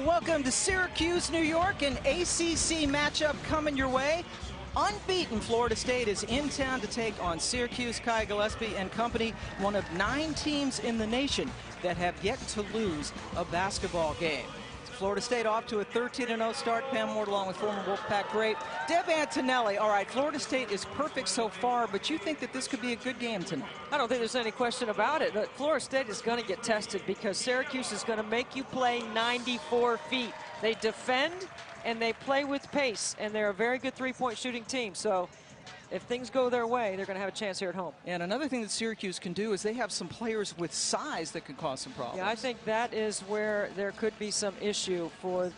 Welcome to Syracuse, New York, an ACC matchup coming your way. Unbeaten Florida State is in town to take on Syracuse. Kai Gillespie and company, one of 9 teams in the nation that have yet to lose a basketball game. Florida State off to a 13-0 start. Pam Ward along with former Wolfpack great Deb Antonelli. All right, Florida State is perfect so far, but you think that this could be a good game tonight? I don't think there's any question about it. But Florida State is going to get tested because Syracuse is going to make you play 94 feet. They defend and they play with pace, and they're a very good three-point shooting team. So if things go their way, they're going to have a chance here at home. And another thing that Syracuse can do is they have some players with size that could cause some problems. Yeah, I think that is where there could be some issue for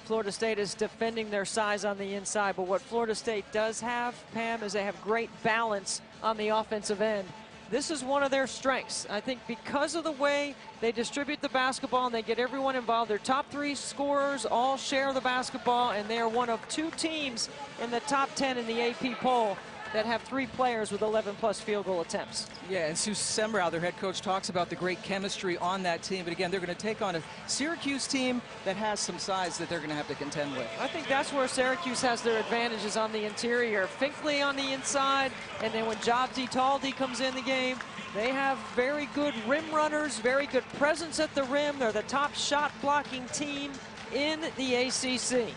Florida State, is defending their size on the inside. But what Florida State does have, Pam, is they have great balance on the offensive end. This is one of their strengths. I think because of the way they distribute the basketball and they get everyone involved, their top 3 scorers all share the basketball, and they are one of 2 teams in the top 10 in the AP poll that have 3 players with 11+ field goal attempts. Yeah, and Sue Semrau, their head coach, talks about the great chemistry on that team. But again, they're going to take on a Syracuse team that has some size that they're going to have to contend with. I think that's where Syracuse has their advantages on the interior. Finkley on the inside, and then when Jobsy Taldi comes in the game, they have very good rim runners, very good presence at the rim. They're the top shot blocking team in the ACC.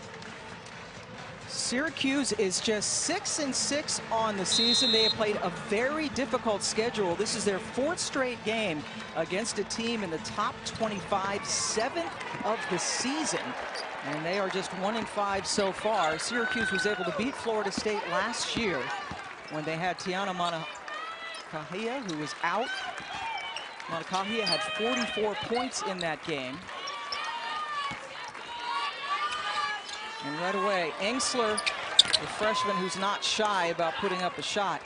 Syracuse is just 6-6 on the season. They have played a very difficult schedule. This is their 4th straight game against a team in the top 25, 7th of the season. And they are just 1-5 so far. Syracuse was able to beat Florida State last year when they had Tiana Monacahia, who was out. Monacahia had 44 points in that game. And right away, Engsler, the freshman who's not shy about putting up a shot.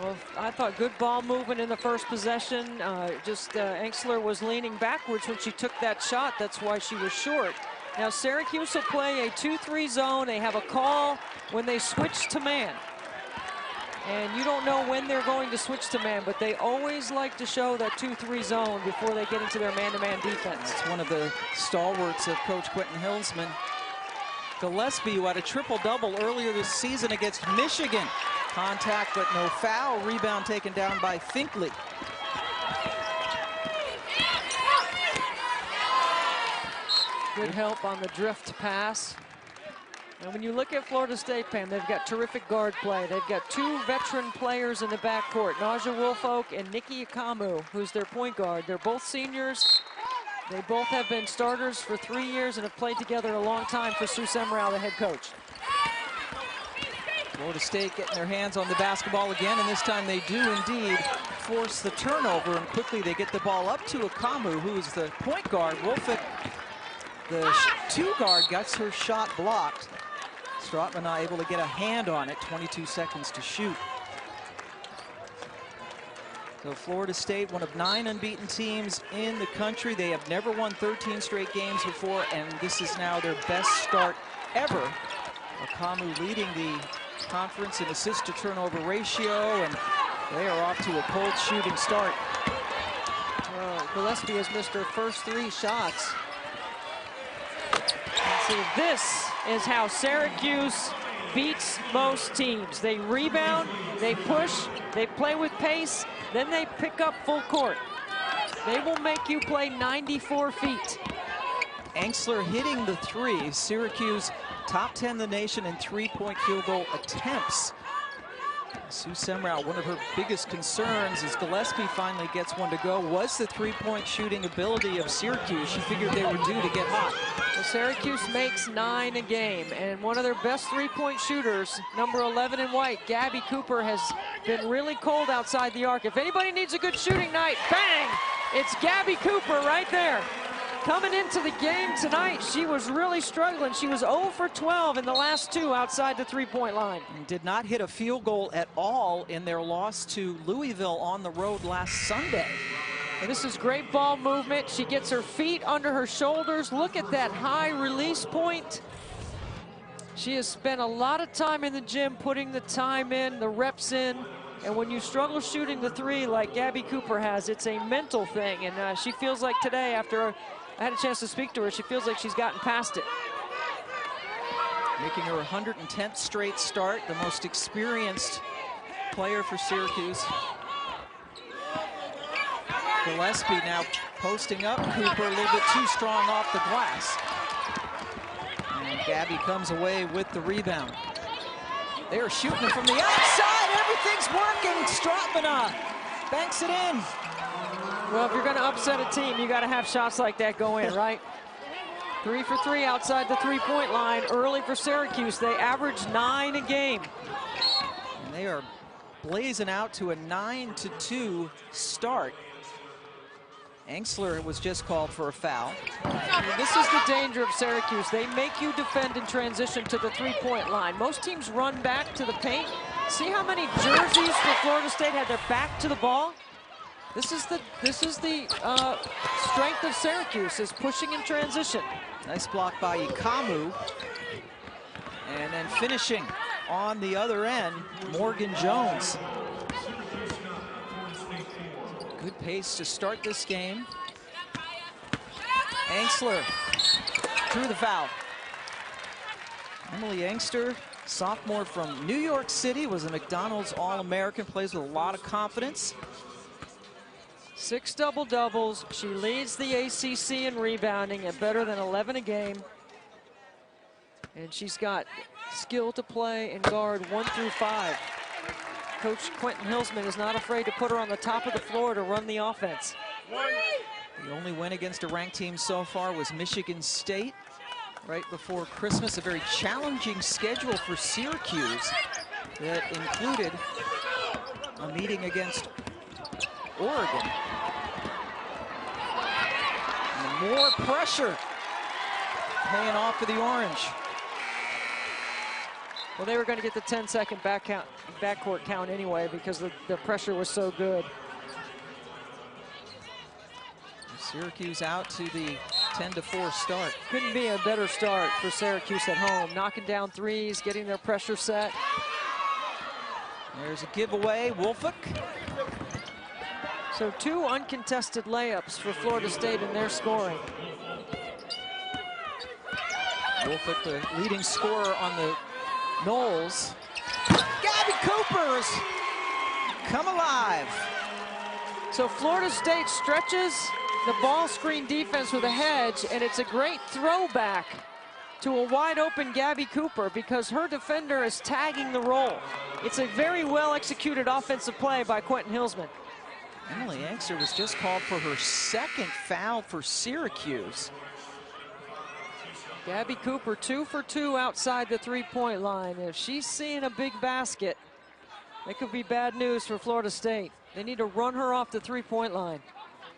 Well, I thought good ball movement in the first possession. Engsler was leaning backwards when she took that shot. That's why she was short. Now Syracuse will play a 2-3 zone. They have a call when they switch to man. And you don't know when they're going to switch to man, but they always like to show that 2-3 zone before they get into their man-to-man defense. It's one of the stalwarts of Coach Quentin Hillsman. Gillespie, who had a triple-double earlier this season against Michigan. Contact, but no foul. Rebound taken down by Finkley. Good help on the drift pass. And when you look at Florida State, Pam, they've got terrific guard play. They've got 2 veteran players in the backcourt, Naja Woolfolk and Nikki Akamu, who's their point guard. They're both seniors. They both have been starters for 3 years and have played together a long time for Sue Semrau, the head coach. Florida State getting their hands on the basketball again, and this time they do indeed force the turnover, and quickly they get the ball up to Akamu, who is the point guard. Woolfolk, the 2 guard, gets her shot blocked. Stratman not able to get a hand on it. 22 seconds to shoot. So Florida State, one of 9 unbeaten teams in the country. They have never won 13 straight games before, and this is now their best start ever. Akamu leading the conference in assist to turnover ratio, and they are off to a cold shooting start. Gillespie has missed her first 3 shots. So this is how Syracuse beats most teams. They rebound, they push, they play with pace, then they pick up full court. They will make you play 94 feet. Engsler hitting the 3. Syracuse top 10 in the nation in 3-point field goal attempts. Sue Semrau, one of her biggest concerns as Gillespie finally gets one to go was the 3-point shooting ability of Syracuse. She figured they were due to get hot. Well, Syracuse makes 9 a game, and one of their best 3-point shooters, number 11 in white, Gabby Cooper, has been really cold outside the arc. If anybody needs a good shooting night, bang! It's Gabby Cooper right there. Coming into the game tonight, she was really struggling. She was 0 for 12 in the last 2 outside the 3-point line. And did not hit a field goal at all in their loss to Louisville on the road last Sunday. And this is great ball movement. She gets her feet under her shoulders. Look at that high release point. She has spent a lot of time in the gym putting the time in, the reps in. And when you struggle shooting the 3 like Gabby Cooper has, it's a mental thing. And she feels like today, after I had a chance to speak to her. She feels like she's gotten past it. Making her 110th straight start, the most experienced player for Syracuse. Gillespie now posting up. Cooper a little bit too strong off the glass. And Gabby comes away with the rebound. They are shooting from the outside. Everything's working. Stratmana banks it in. Well, if you're going to upset a team, you got to have shots like that go in, right? 3 for 3 outside the three-point line early for Syracuse. They average 9 a game. And they are blazing out to a 9-2 start. Engsler was just called for a foul. This is the danger of Syracuse. They make you defend in transition to the three-point line. Most teams run back to the paint. See how many jerseys for Florida State had their back to the ball? This is the strength of Syracuse, is pushing in transition. Nice block by Ikamu. And then finishing on the other end, Morgan Jones. Good pace to start this game. Engsler drew the foul. Emily Angster, sophomore from New York City, was a McDonald's All-American, plays with a lot of confidence. 6 double-doubles. She leads the ACC in rebounding at better than 11 a game. And she's got skill to play and guard 1 through 5. Coach Quentin Hilsman is not afraid to put her on the top of the floor to run the offense. The only win against a ranked team so far was Michigan State right before Christmas. A very challenging schedule for Syracuse that included a meeting against Oregon. And more pressure paying off for the Orange. Well, they were going to get the 10-second backcourt count anyway because the pressure was so good. Syracuse out to the 10-4 start. Couldn't be a better start for Syracuse at home. Knocking down threes, getting their pressure set. There's a giveaway, Wolfick. So 2 uncontested layups for Florida State in their scoring. Wolfick, the leading scorer on the Knowles. Gabby Cooper's come alive. So Florida State stretches the ball screen defense with a hedge, and it's a great throwback to a wide open Gabby Cooper because her defender is tagging the roll. It's a very well executed offensive play by Quentin Hilsman. Emily Angster was just called for her 2nd foul for Syracuse. Gabby Cooper 2 for 2 outside the three-point line. If she's seeing a big basket, that could be bad news for Florida State. They need to run her off the three-point line.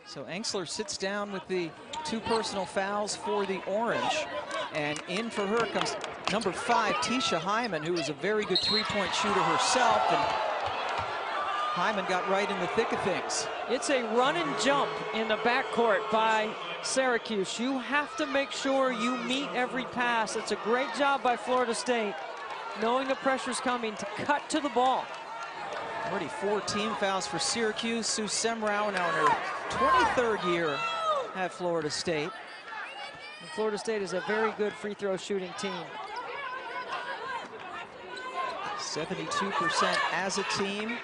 So Engsler sits down with the 2 personal fouls for the Orange. And in for her comes number 5, Tisha Hyman, who is a very good three-point shooter herself. And Hyman got right in the thick of things. It's a run and jump in the backcourt by Syracuse. You have to make sure you meet every pass. It's a great job by Florida State, knowing the pressure's coming, to cut to the ball. Already 4 team fouls for Syracuse. Sue Semrau now in her 23rd year at Florida State. And Florida State is a very good free throw shooting team. 72% as a team.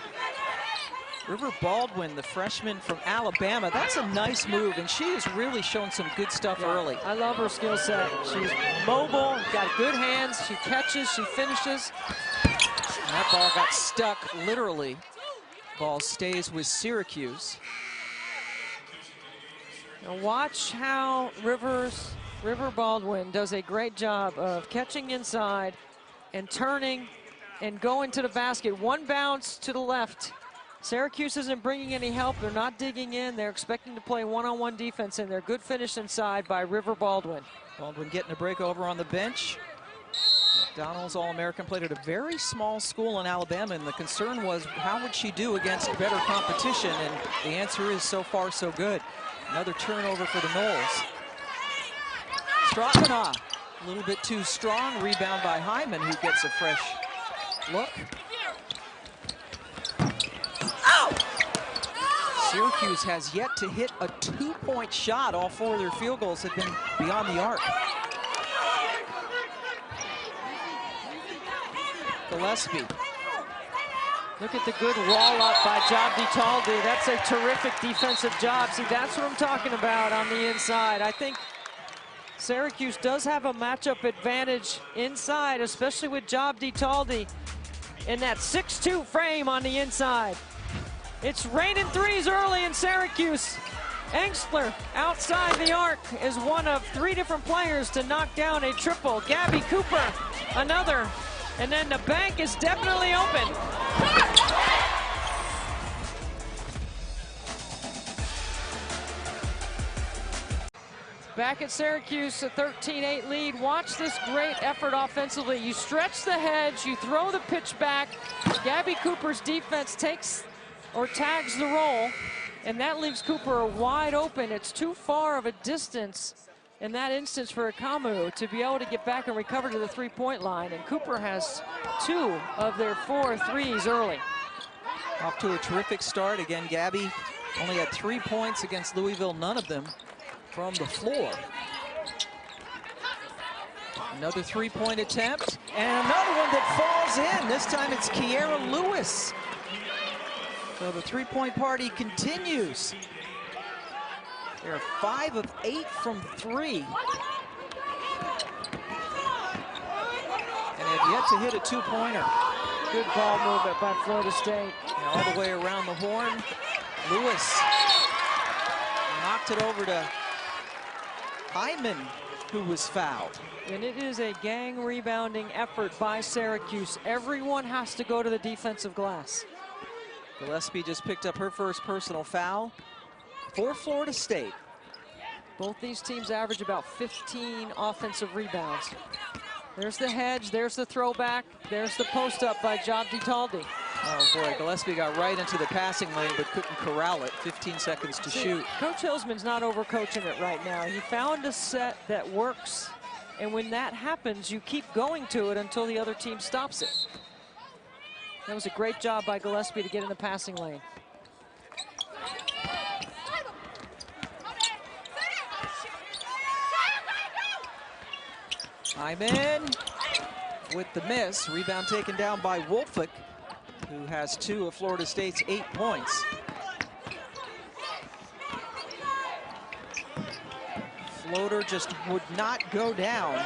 River Baldwin, the freshman from Alabama, that's a nice move, and she has really shown some good stuff early. I love her skill set. She's mobile, got good hands, she catches, she finishes. And that ball got stuck, literally. Ball stays with Syracuse. Now watch how River Baldwin does a great job of catching inside and turning and going to the basket. One bounce to the left. Syracuse isn't bringing any help. They're not digging in. They're expecting to play one-on-one defense, and they're good finish inside by River Baldwin. Baldwin getting a break over on the bench. McDonald's All-American, played at a very small school in Alabama, and the concern was how would she do against better competition, and the answer is so far so good. Another turnover for the Knowles. Stratmana, a little bit too strong. Rebound by Hyman, who gets a fresh look. Syracuse has yet to hit a two-point shot. All 4 of their field goals have been beyond the arc. Gillespie. Look at the good wall up by Jabdi Taldi. That's a terrific defensive job. See, that's what I'm talking about on the inside. I think Syracuse does have a matchup advantage inside, especially with Jabdi Taldi in that 6'2" frame on the inside. It's raining threes early in Syracuse. Engstler outside the arc is one of 3 different players to knock down a triple. Gabby Cooper, another. And then the bank is definitely open. Back at Syracuse, a 13-8 lead. Watch this great effort offensively. You stretch the hedge, you throw the pitch back. Gabby Cooper's defense takes or tags the roll, and that leaves Cooper wide open. It's too far of a distance in that instance for Akamu to be able to get back and recover to the three-point line, and Cooper has 2 of their 4 threes early. Off to a terrific start. Again, Gabby only had 3 points against Louisville, none of them from the floor. Another 3-point attempt, and another one that falls in. This time it's Kiera Lewis. So the 3-point party continues. They're 5 of 8 from 3. And have yet to hit a 2-pointer. Good ball movement by Florida State. And all the way around the horn. Lewis knocked it over to Hyman, who was fouled. And it is a gang rebounding effort by Syracuse. Everyone has to go to the defensive glass. Gillespie just picked up her first personal foul for Florida State. Both these teams average about 15 offensive rebounds. There's the hedge, there's the throwback, there's the post up by Jabdi Taldi. Oh boy, Gillespie got right into the passing lane but couldn't corral it. 15 seconds to shoot. Coach Hillsman's not overcoaching it right now. He found a set that works, and when that happens, you keep going to it until the other team stops it. That was a great job by Gillespie to get in the passing lane. Hyman with the miss. Rebound taken down by Wolfick, who has 2 of Florida State's 8 points. Floater just would not go down.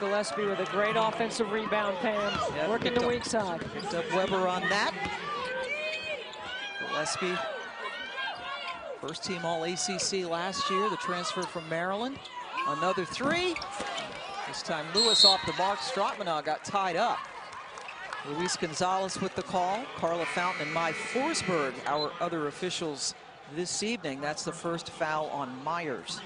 Gillespie with a great offensive rebound, Pam. Yep, working the weak side. Picked up Weber on that. Gillespie, first team All-ACC last year, the transfer from Maryland. Another 3. This time Lewis off the mark. Stratmanagh got tied up. Luis Gonzalez with the call. Carla Fountain and Mai Forsberg, our other officials this evening. That's the first foul on Myers.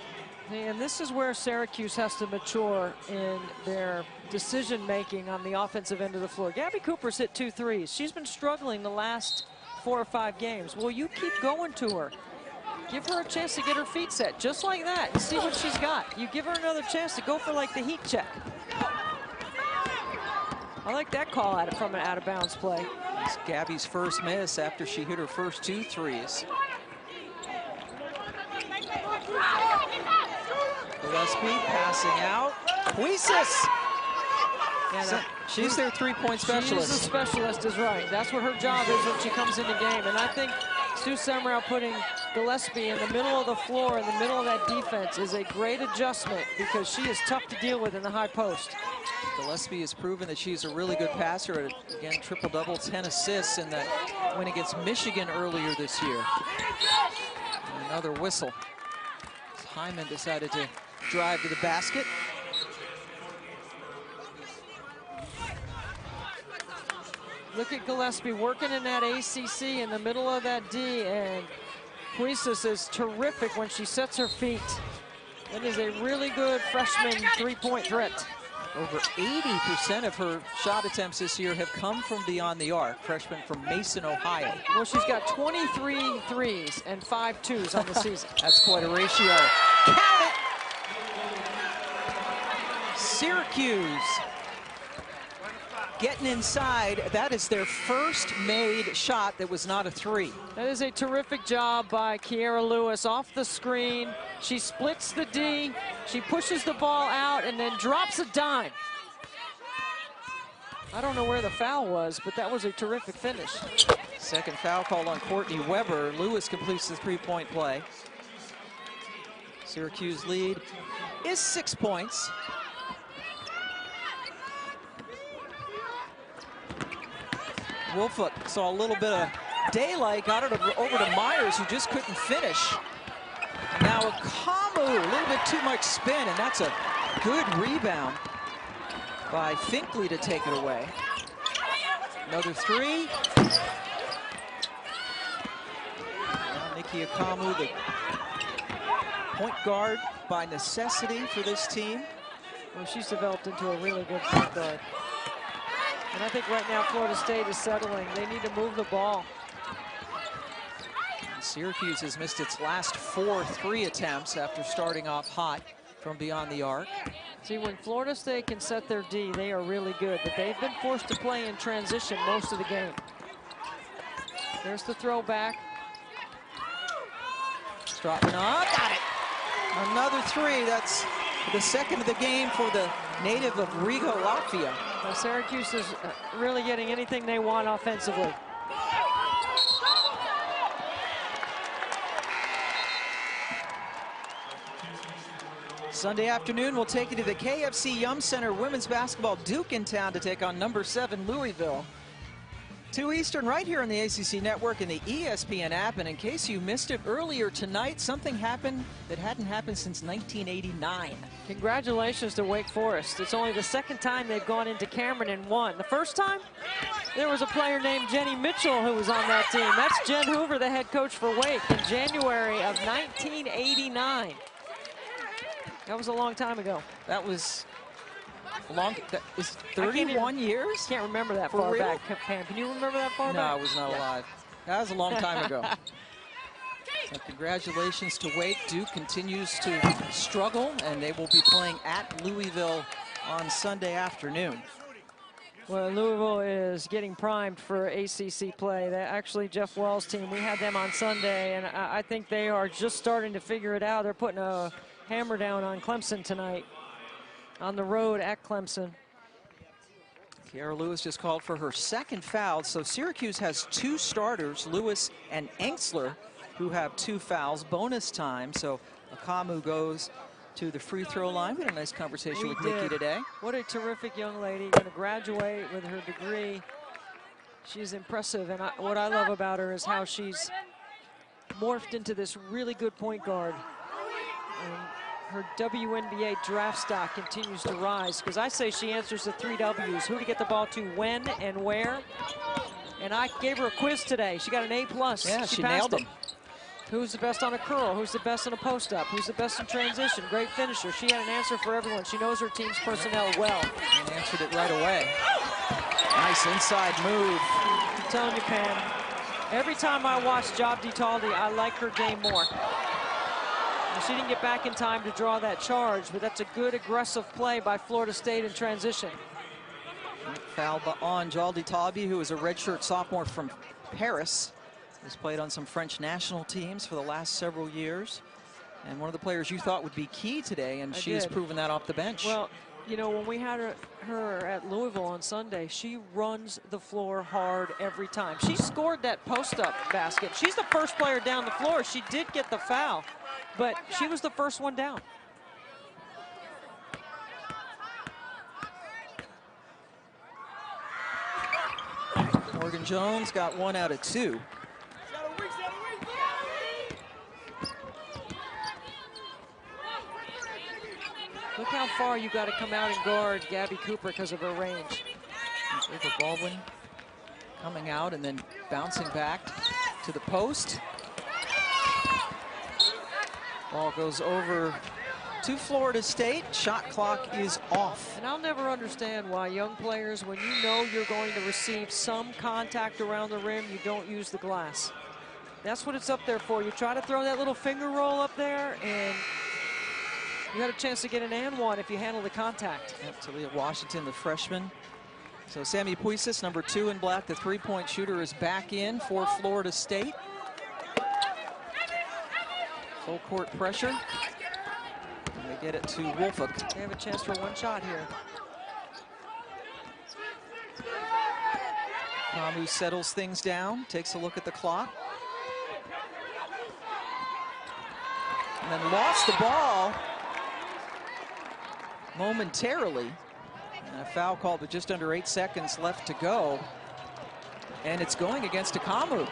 And this is where Syracuse has to mature in their decision-making on the offensive end of the floor. Gabby Cooper's hit 2 threes. She's been struggling the last 4 or 5 games. Well, you keep going to her. Give her a chance to get her feet set, just like that, and see what she's got. You give her another chance to go for like the heat check. I like that call at it from an out-of-bounds play. It's Gabby's first miss after she hit her first 2 threes. Gillespie passing out. Huises! Yeah, she's their 3-point specialist. She's a specialist, is right. That's what her job is when she comes in the game. And I think Stu Semrau putting Gillespie in the middle of the floor, in the middle of that defense, is a great adjustment because she is tough to deal with in the high post. Gillespie has proven that she's a really good passer. Again, triple-double, 10 assists in that win against Michigan earlier this year. And another whistle. Hyman decided to drive to the basket. Look at Gillespie working in that ACC in the middle of that D, and Huises is terrific when she sets her feet. That is a really good freshman 3-point threat. Over 80% of her shot attempts this year have come from beyond the arc. Freshman from Mason, Ohio. Well, she's got 23 threes and 5 twos on the season. That's quite a ratio. Count it! Syracuse getting inside. That is their first made shot that was not a three. That is a terrific job by Kiera Lewis off the screen. She splits the D, she pushes the ball out, and then drops a dime. I don't know where the foul was, but that was a terrific finish. Second foul called on Courtney Weber. Lewis completes the three-point play. Syracuse lead is 6 points. Wolfoot saw a little bit of daylight, got it over to Myers, who just couldn't finish. Now Akamu, a little bit too much spin, and that's a good rebound by Finkley to take it away. Another three. Now Nikki Akamu, the point guard by necessity for this team. Well, she's developed into a really good point guard. And I think right now Florida State is settling. They need to move the ball. And Syracuse has missed its last 4 3 attempts after starting off hot from beyond the arc. See, when Florida State can set their D, they are really good, but they've been forced to play in transition most of the game. There's the throwback. Stratman up, got it. Another three. That's the second of the game for the native of Riga, Latvia. Well, Syracuse is really getting anything they want offensively. Sunday afternoon, we'll take you to the KFC Yum Center Women's Basketball Duke in town to take on number 7 Louisville. 2 Eastern right here on the ACC Network and the ESPN app. And in case you missed it earlier tonight, something happened that hadn't happened since 1989. Congratulations to Wake Forest. It's only the second time they've gone into Cameron and won. The first time, there was a player named Jenny Mitchell who was on that team. That's Jen Hoover, the head coach for Wake, in January of 1989. That was a long time ago. That was long. That was 31 years? Can't remember that far back, Pam. Can you remember that far back? No, I was not alive. That was a long time ago. So congratulations to Wake. Duke continues to struggle, and they will be playing at Louisville on Sunday afternoon. Well, Louisville is getting primed for ACC play. Actually, Jeff Wells' team, we had them on Sunday, and I think they are just starting to figure it out. They're putting a hammer down on Clemson tonight on the road at Clemson. Kiera Lewis just called for her second foul. So Syracuse has 2 starters, Lewis and Enxler, who have 2 fouls, bonus time. So Akamu goes to the free throw line. We had a nice conversation with Nikki today. What a terrific young lady, going to graduate with her degree. She's impressive, and what I love about her is how she's morphed into this really good point guard. And her WNBA draft stock continues to rise, because I say she answers the 3 W's: who to get the ball to, when, and where. And I gave her a quiz today. She got an A+. Yeah, she nailed them. Who's the best on a curl? Who's the best in a post-up? Who's the best in transition? Great finisher. She had an answer for everyone. She knows her team's personnel well. And answered it right away. Nice inside move. I'm telling you, Pam, every time I watch Jabdi Taldi, I like her game more. She didn't get back in time to draw that charge, but that's a good aggressive play by Florida State in transition. Foul on Jaldi Talbi, who is a redshirt sophomore from Paris. Has played on some French national teams for the last several years. And one of the players you thought would be key today, and she has proven that off the bench. Well, you know, when we had her at Louisville on Sunday, she runs the floor hard every time. She scored that post-up basket. She's the first player down the floor. She did get the foul, but she was the first one down. Morgan Jones got 1 out of 2. Look how far you got to come out and guard Gabby Cooper because of her range. Ava Baldwin coming out and then bouncing back to the post. Ball goes over to Florida State. Shot clock is off. And I'll never understand why young players, when you know you're going to receive some contact around the rim, you don't use the glass. That's what it's up there for. You try to throw that little finger roll up there, and you had a chance to get an and one if you handle the contact. Yep, Talia Washington, the freshman, So Sammy Puisis, number 2 in black, the three-point shooter, is back in for Florida State. Full court pressure. And they get it to Wolfuk. They have a chance for one shot here. Kamu settles things down, takes a look at the clock. And then lost the ball momentarily. And a foul called with just under 8 seconds left to go. And it's going against Kamu.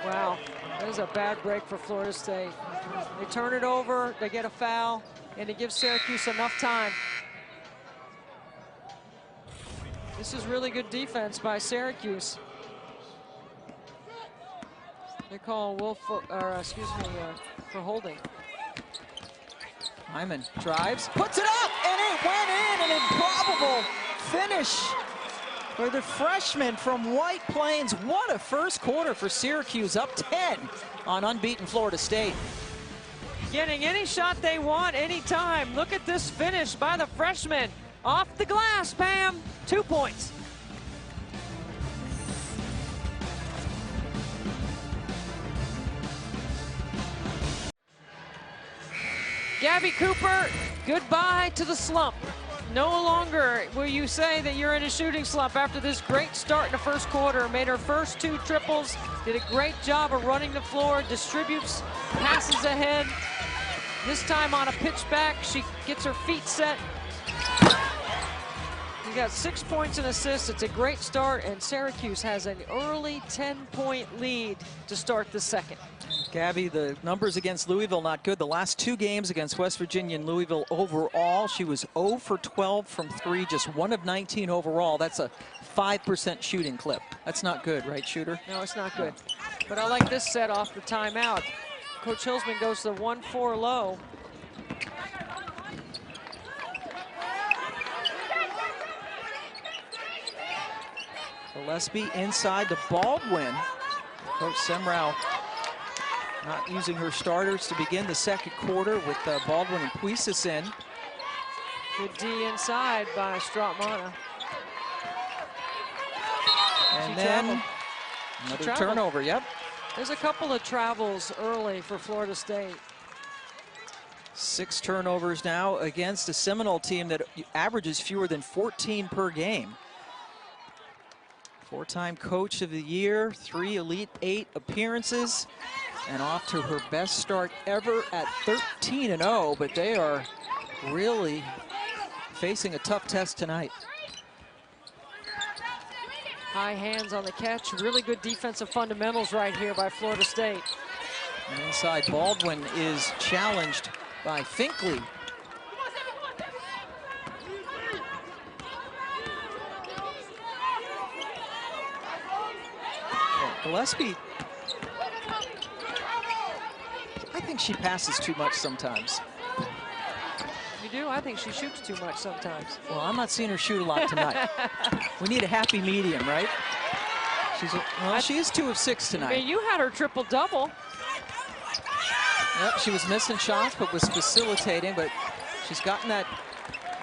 Wow, that is a bad break for Florida State. They turn it over, they get a foul, and it gives Syracuse enough time. This is really good defense by Syracuse. They call Wolf, for holding. Hyman drives, puts it up, and it went in. An improbable finish for the freshman from White Plains. What a first quarter for Syracuse, up 10 on unbeaten Florida State. Getting any shot they want, anytime. Look at this finish by the freshman. Off the glass, Pam, 2 points. Gabby Cooper, goodbye to the slump. No longer will you say that you're in a shooting slump after this great start in the first quarter. Made her first 2 triples, did a great job of running the floor, distributes, passes ahead. This time on a pitch back, she gets her feet set. You got 6 points and assists. It's a great start, and Syracuse has an early 10-point lead to start the second. Gabby, the numbers against Louisville not good. The last 2 games against West Virginia and Louisville overall, she was 0 for 12 from 3, just 1 of 19 overall. That's a 5% shooting clip. That's not good, right, Shooter? No, it's not good. But I like this set off the timeout. Coach Hillsman goes to the 1-4 low. Gillespie inside to Baldwin. Coach Semrau not using her starters to begin the second quarter with Baldwin and Puisis in. Good D inside by Stratmana. And then another turnover, yep. There's a couple of travels early for Florida State. 6 turnovers now against a Seminole team that averages fewer than 14 per game. 4-time Coach of the Year, 3 Elite 8 appearances, and off to her best start ever at 13-0, but they are really facing a tough test tonight. High hands on the catch, really good defensive fundamentals right here by Florida State. And inside, Baldwin is challenged by Finkley. Gillespie, I think she passes too much sometimes. You do? I think she shoots too much sometimes. Well, I'm not seeing her shoot a lot tonight. We need a happy medium, right? She is 2 of 6 tonight. I mean, you had her triple-double. Yep, she was missing shots, but was facilitating, but she's gotten the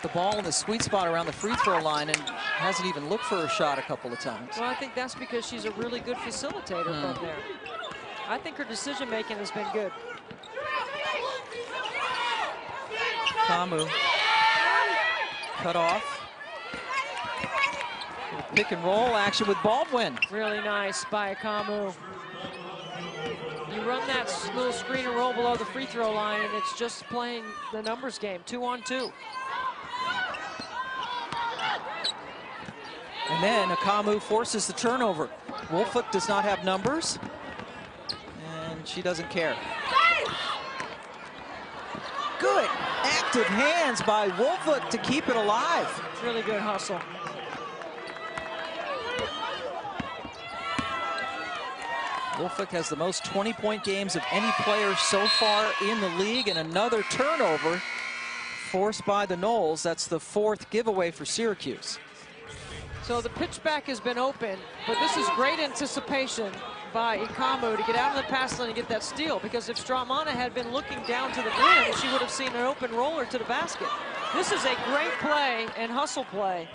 ball in the sweet spot around the free throw line and hasn't even looked for a shot a couple of times. Well, I think that's because she's a really good facilitator from there. I think her decision-making has been good. Kamu cut off. Pick and roll action with Baldwin. Really nice by Kamu. You run that little screen and roll below the free throw line, and it's just playing the numbers game, 2-on-2. And then Kamu forces the turnover. Wolfuk does not have numbers, and she doesn't care. Good active hands by Wolfuk to keep it alive. Really good hustle. Wolfuk has the most 20-point games of any player so far in the league, and another turnover forced by the Noles. That's the 4th giveaway for Syracuse. So the pitch back has been open, but this is great anticipation by Kamu to get out of the pass lane and get that steal, because if Stratmana had been looking down to the rim, she would have seen an open roller to the basket. This is a great play and hustle play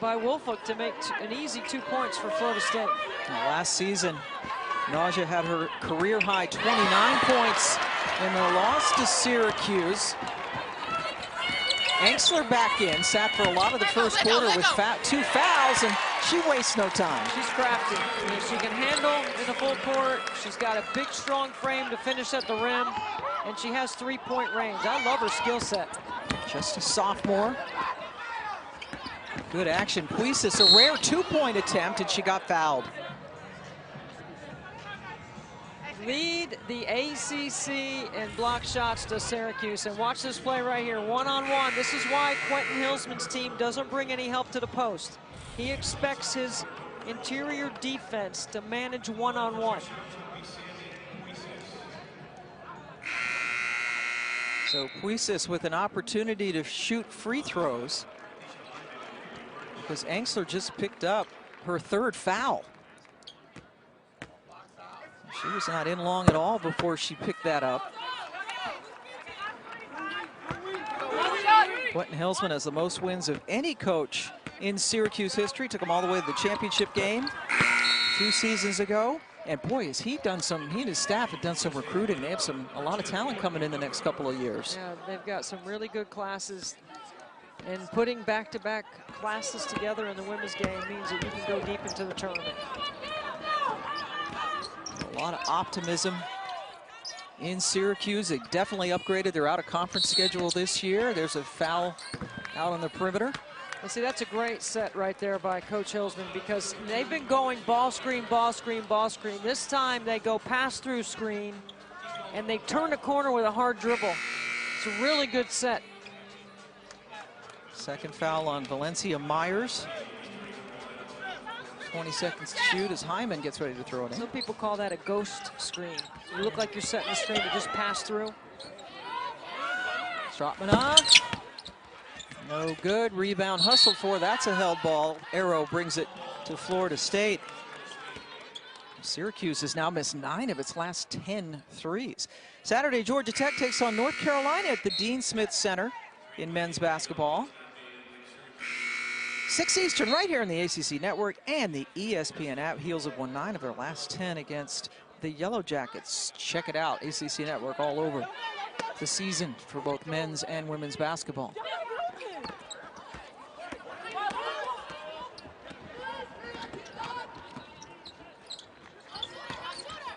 by Woolfolk to make an easy 2 points for Florida State. Last season, Nausea had her career-high 29 points in the loss to Syracuse. Angsler back in, sat for a lot of the first quarter with 2 fouls, and she wastes no time. She's crafty. I mean, she can handle in the full court. She's got a big, strong frame to finish at the rim, and she has 3-point range. I love her skill set. Just a sophomore. Good action. Puisis, a rare 2-point attempt, and she got fouled. Lead the ACC in block shots to Syracuse. And watch this play right here, one-on-one. This is why Quentin Hillsman's team doesn't bring any help to the post. He expects his interior defense to manage one-on-one. So Puisis with an opportunity to shoot free throws, because Angsler just picked up her 3rd foul. She was not in long at all before she picked that up. Quentin Hillsman has the most wins of any coach in Syracuse history. Took them all the way to the championship game 2 seasons ago. And boy, has he done some, he and his staff have done some recruiting. They have a lot of talent coming in the next couple of years. Yeah, they've got some really good classes. And putting back-to-back classes together in the women's game means that you can go deep into the tournament. A lot of optimism in Syracuse. They definitely upgraded their out-of-conference schedule this year. There's a foul out on the perimeter. Well, see, that's a great set right there by Coach Hillsman, because they've been going ball screen, ball screen, ball screen. This time they go pass-through screen, and they turn the corner with a hard dribble. It's a really good set. Second foul on Valencia Myers. 20 seconds to shoot as Hyman gets ready to throw it in. Some people call that a ghost screen. You look like you're setting the screen to just pass through. Stratmanov. No good. Rebound hustled for. That's a held ball. Arrow brings it to Florida State. Syracuse has now missed 9 of its last 10 threes. Saturday, Georgia Tech takes on North Carolina at the Dean Smith Center in men's basketball. 6 Eastern right here in the ACC Network and the ESPN app. Heels have won 9 of their last 10 against the Yellow Jackets. Check it out, ACC Network all over the season for both men's and women's basketball.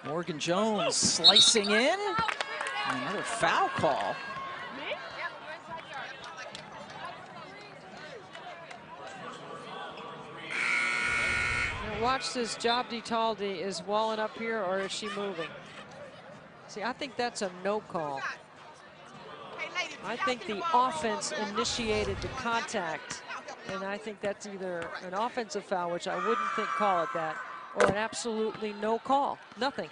Morgan Jones slicing in. And another foul call. Watch this. Jabdi Taldi is walling up here, or is she moving? See, I think that's a no call. I think the offense initiated the contact, and I think that's either an offensive foul, which I wouldn't call it that, or an absolutely no call. Nothing.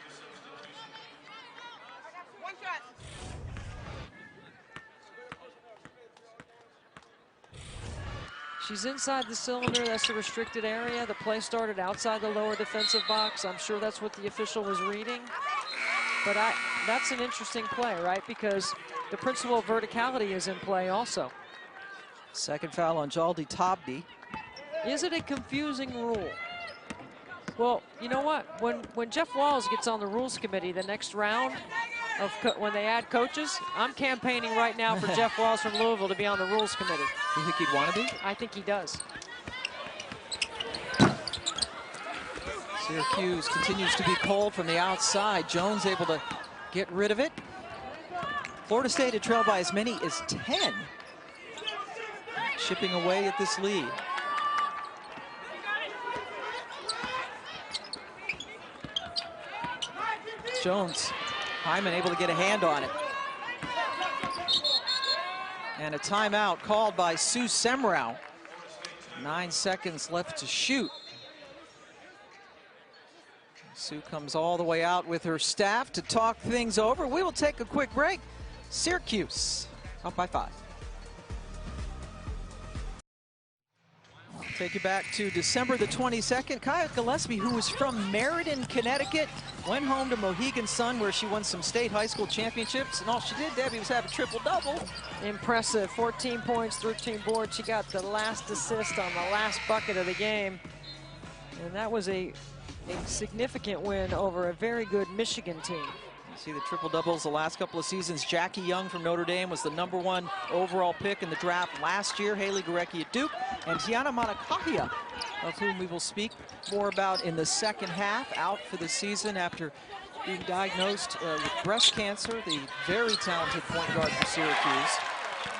She's inside the cylinder. That's a restricted area. The play started outside the lower defensive box. I'm sure that's what the official was reading. But that's an interesting play, right? Because the principle of verticality is in play also. Second foul on Jaldi Tabdi. Is it a confusing rule? Well, you know what? When Jeff Walls gets on the rules committee the next round of when they add coaches, I'm campaigning right now for Jeff Walls from Louisville to be on the rules committee. You think he'd want to be? I think he does. Syracuse continues to be cold from the outside. Jones able to get rid of it. Florida State had trailed by as many as 10. Chipping away at this lead. Jones, Hyman able to get a hand on it. And a timeout called by Sue Semrau. 9 seconds left to shoot. Sue comes all the way out with her staff to talk things over. We will take a quick break. Syracuse up by 5. Take you back to December the 22nd. Kaya Gillespie, who was from Meriden, Connecticut, went home to Mohegan Sun, where she won some state high school championships. And all she did, Debbie, was have a triple-double. Impressive. 14 points, 13 boards. She got the last assist on the last bucket of the game. And that was a significant win over a very good Michigan team. See the triple-doubles the last couple of seasons. Jackie Young from Notre Dame was the #1 overall pick in the draft last year. Haley Gurecki at Duke. And Tiana Manakahia, of whom we will speak more about in the second half, out for the season after being diagnosed with breast cancer. The very talented point guard for Syracuse.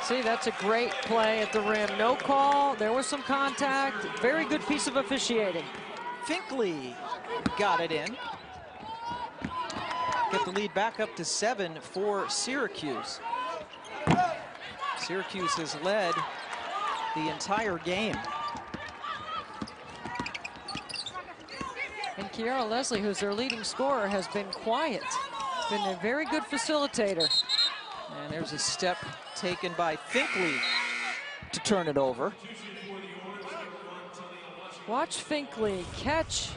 See, that's a great play at the rim. No call. There was some contact. Very good piece of officiating. Finkley got it in. Get the lead back up to 7 for Syracuse. Syracuse has led the entire game. And Kiara Leslie, who's their leading scorer, has been quiet. Been a very good facilitator. And there's a step taken by Finkley to turn it over. Watch Finkley catch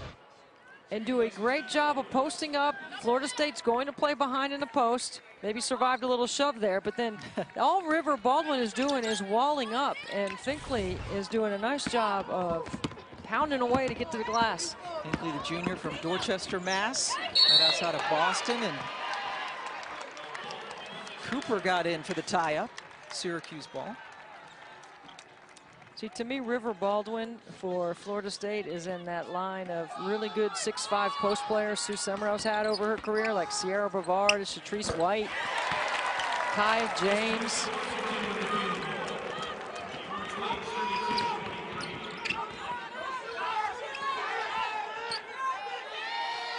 and do a great job of posting up. Florida State's going to play behind in the post. Maybe survived a little shove there, but then all River Baldwin is doing is walling up, and Finkley is doing a nice job of pounding away to get to the glass. Finkley, the junior from Dorchester, Mass, right outside of Boston, and Cooper got in for the tie-up. Syracuse ball. See, to me, River Baldwin for Florida State is in that line of really good 6'5" post players Sue Semrau's had over her career, like Sierra Brevard, Shatrice White, Kai James.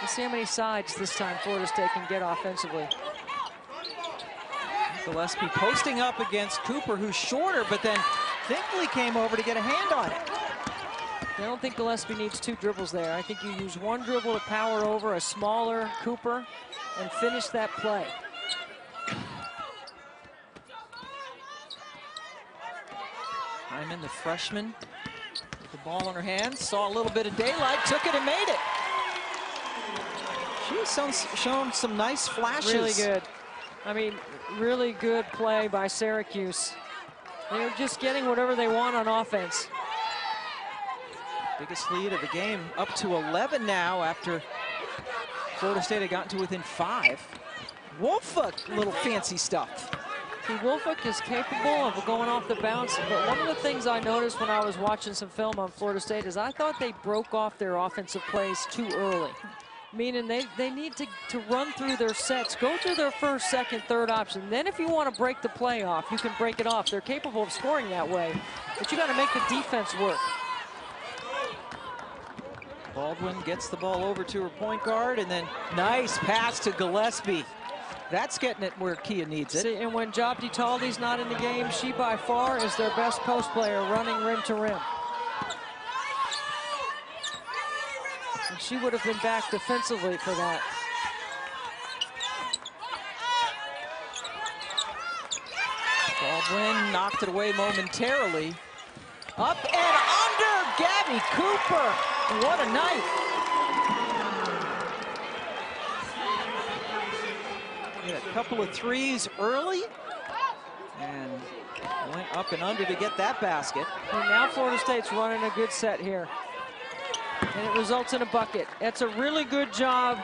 Let's see how many sides this time Florida State can get offensively. Gillespie posting up against Cooper, who's shorter, but then Finkley came over to get a hand on it. I don't think Gillespie needs 2 dribbles there. I think you use 1 dribble to power over a smaller Cooper and finish that play. Hyman, the freshman, with the ball in her hands, saw a little bit of daylight, took it and made it. She's shown some nice flashes. Really good. I mean, really good play by Syracuse. They're just getting whatever they want on offense. Biggest lead of the game, up to 11 now after Florida State had gotten to within 5. Wolfuk, little fancy stuff. See, Wolfuk is capable of going off the bounce, but one of the things I noticed when I was watching some film on Florida State is I thought they broke off their offensive plays too early. Meaning they need to run through their sets, go through their first, second, third option. Then if you want to break the play off, you can break it off. They're capable of scoring that way, but you got to make the defense work. Baldwin gets the ball over to her point guard, and then nice pass to Gillespie. That's getting it where Kia needs it. See, and when Job DiTaldi's not in the game, she by far is their best post player running rim to rim. And she would have been back defensively for that. Baldwin knocked it away momentarily. Up and under, Gabby Cooper. What a night. Hit a couple of threes early and went up and under to get that basket. And now Florida State's running a good set here. And it results in a bucket. That's a really good job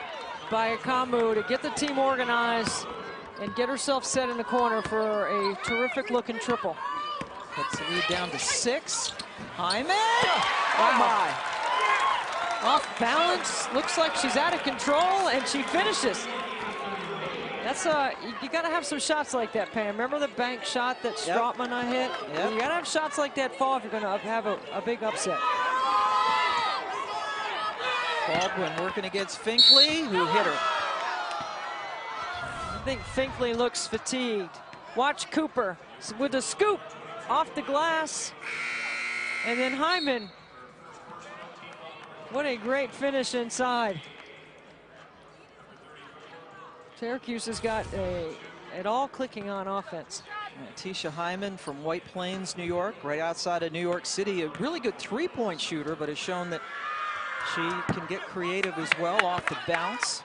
by Akamu to get the team organized and get herself set in the corner for a terrific looking triple. Puts the lead down to 6. Hyman! Wow. Oh my. Off balance, looks like she's out of control, and she finishes. That's you gotta have some shots like that, Pam. Remember the bank shot that Strautman hit? Yep. You gotta have shots like that fall if you're gonna have a big upset. Baldwin working against Finkley, who hit her. I think Finkley looks fatigued. Watch Cooper with a scoop off the glass. And then Hyman. What a great finish inside. Syracuse has got a it all clicking on offense. Tisha Hyman from White Plains, New York, right outside of New York City. A really good three-point shooter, but has shown that she can get creative as well off the bounce.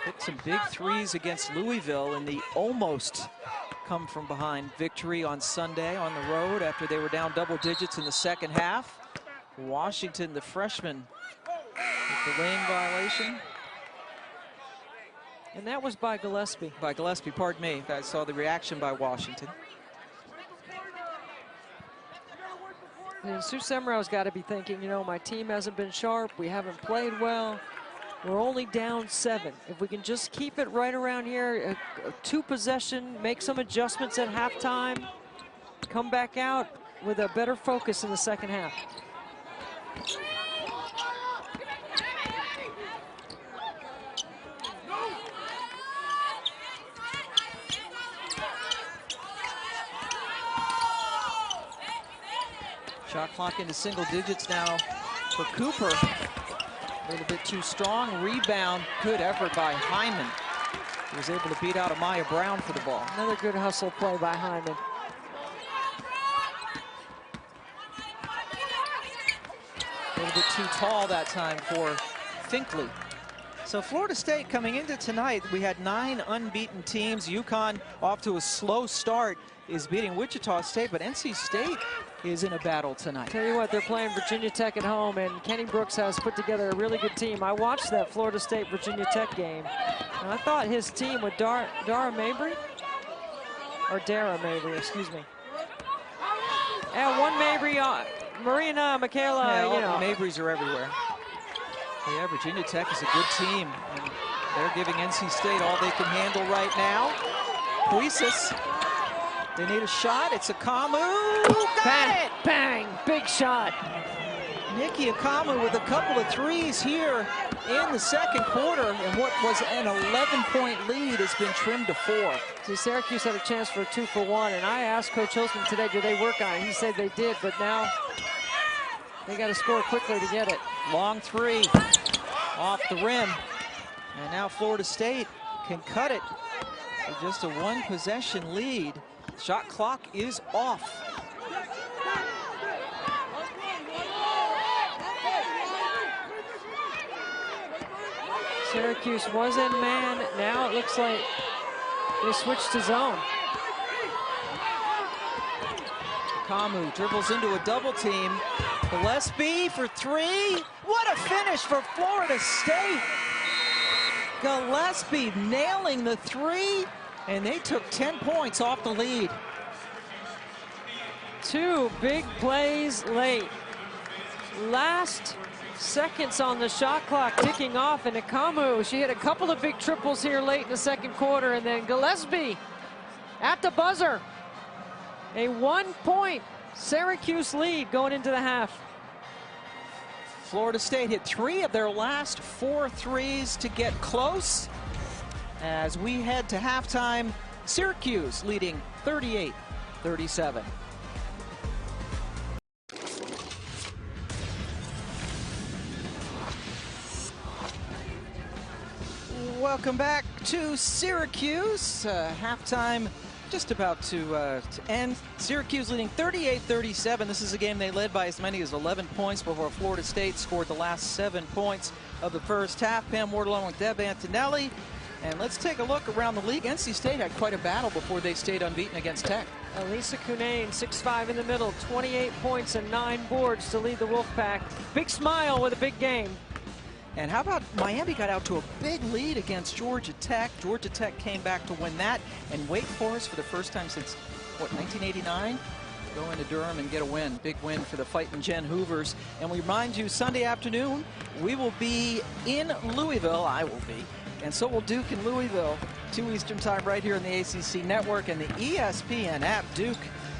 Hit some big threes against Louisville in the almost come from behind victory on Sunday on the road after they were down double digits in the second half. Washington, the freshman, with the lane violation. And that was by Gillespie. By Gillespie, pardon me. I saw the reaction by Washington. And Sue Semrau's got to be thinking, you know, my team hasn't been sharp. We haven't played well. We're only down 7. If we can just keep it right around here, a 2-possession, make some adjustments at halftime, come back out with a better focus in the second half. Shot clock into single digits now for Cooper. A little bit too strong. Rebound. Good effort by Hyman. He was able to beat out Amaya Brown for the ball. Another good hustle play by Hyman. A little bit too tall that time for Finkley. So Florida State coming into tonight, we had 9 unbeaten teams. UConn off to a slow start is beating Wichita State, but NC State is in a battle tonight. Tell you what, they're playing Virginia Tech at home, and Kenny Brooks has put together a really good team. I watched that Florida State-Virginia Tech game, and I thought his team with Dara Mabry, excuse me. And one Mabry, Marina, Michaela, yeah, you know. Mabrys are everywhere. Yeah, Virginia Tech is a good team, and they're giving NC State all they can handle right now. Puisis, they need a shot. It's Akamu. Got it! Bang! Big shot. Nikki Akamu with a couple of threes here in the second quarter, and what was an 11-point lead has been trimmed to 4. See, Syracuse had a chance for a 2-for-1, and I asked Coach Hilsman today, do they work on it? He said they did, but now they got to score quickly to get it. Long three off the rim, and now Florida State can cut it with just a 1-possession lead. Shot clock is off. Syracuse was in man. Now it looks like they switched to zone. Kamu dribbles into a double team. Gillespie for 3. What a finish for Florida State. Gillespie nailing the 3, and they took 10 points off the lead. 2 big plays late. Last seconds on the shot clock ticking off, and Akamu, she hit a couple of big triples here late in the second quarter, and then Gillespie at the buzzer. A 1-point Syracuse lead going into the half. Florida State hit 3 of their last 4 threes to get close. As we head to halftime, Syracuse leading 38-37. Welcome back to Syracuse. Halftime just about to end. Syracuse leading 38-37. This is a game they led by as many as 11 points before Florida State scored the last 7 points of the first half. Pam Ward along with Deb Antonelli. And let's take a look around the league. NC State had quite a battle before they stayed unbeaten against Tech. Elisa Cunane, 6'5" in the middle, 28 points and 9 boards to lead the Wolfpack. Big smile with a big game. And how about Miami got out to a big lead against Georgia Tech. Georgia Tech came back to win that. And Wake Forest, for the first time since, what, 1989? Go into Durham and get a win. Big win for the Fightin' Jen Hoovers. And we remind you, Sunday afternoon, we will be in Louisville. I will be. And so will Duke in Louisville, 2 Eastern time right here on the ACC Network and the ESPN app. Duke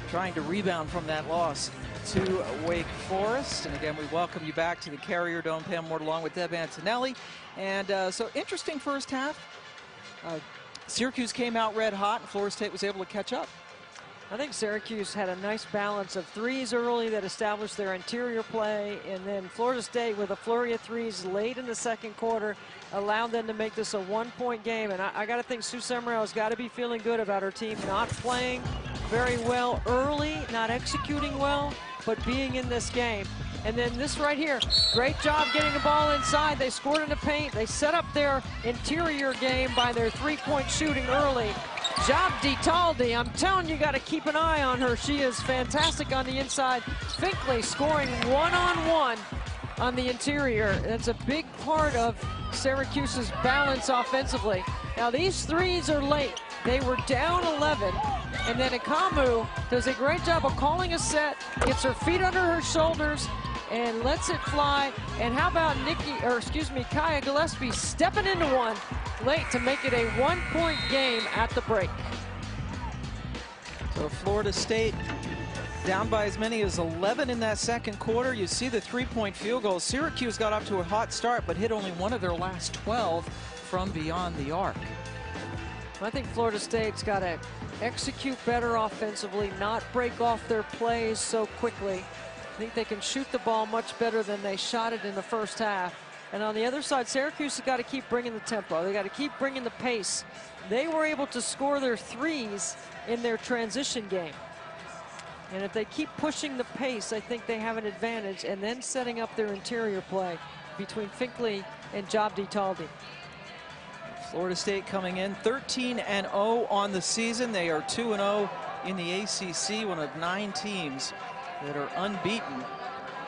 trying to rebound from that loss to Wake Forest. And again, we welcome you back to the Carrier Dome. Pam Ward along with Deb Antonelli. And so interesting first half. Syracuse came out red hot, and Florida State was able to catch up. I think Syracuse had a nice balance of threes early that established their interior play, and then Florida State with a flurry of threes late in the second quarter allowed them to make this a one-point game. And I got to think Sue Semrau's got to be feeling good about her team not playing very well early, not executing well, but being in this game. And then this right here, great job getting the ball inside. They scored in the paint. They set up their interior game by their three-point shooting early. Job Ditaldi, I'm telling you, got to keep an eye on her. She is fantastic on the inside. Finkley scoring one-on-one on the interior. That's a big part of Syracuse's balance offensively. Now these threes are late. They were down 11, and then Akamu does a great job of calling a set, gets her feet under her shoulders, and lets it fly. And how about Kaya Gillespie stepping into one late to make it a one-point game at the break. So Florida State down by as many as 11 in that second quarter. You see the three-point field goal. Syracuse got off to a hot start, but hit only one of their last 12 from beyond the arc. I think Florida State's got to execute better offensively, not break off their plays so quickly. I think they can shoot the ball much better than they shot it in the first half. And on the other side, Syracuse has got to keep bringing the tempo. They got to keep bringing the pace. They were able to score their threes in their transition game. And if they keep pushing the pace, I think they have an advantage, and then setting up their interior play between Finkley and Job Ditaldi. Florida State coming in 13-0 on the season. They are 2-0 in the ACC, one of 9 teams that are unbeaten.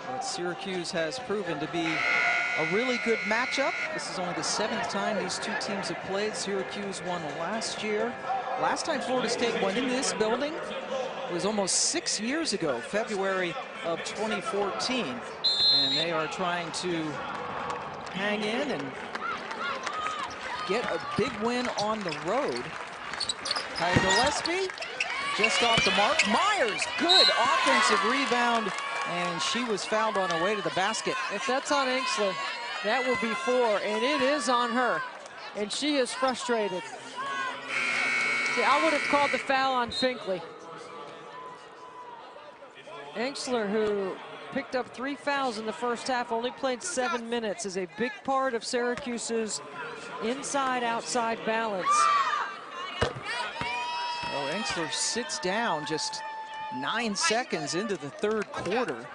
But Syracuse has proven to be a really good matchup. This is only the 7th time these two teams have played. Syracuse won last year. Last time Florida State went in this building was almost 6 years ago, February of 2014. And they are trying to hang in and get a big win on the road. Kaya Gillespie just off the mark. Myers, good offensive rebound, and she was fouled on her way to the basket. If that's on Enxler, that will be 4, and it is on her, and she is frustrated. See, I would have called the foul on Finkley. Enxler, who picked up 3 fouls in the first half, only played 7 minutes, is a big part of Syracuse's inside-outside balance. Oh, Enxler sits down just 9 seconds into the third quarter.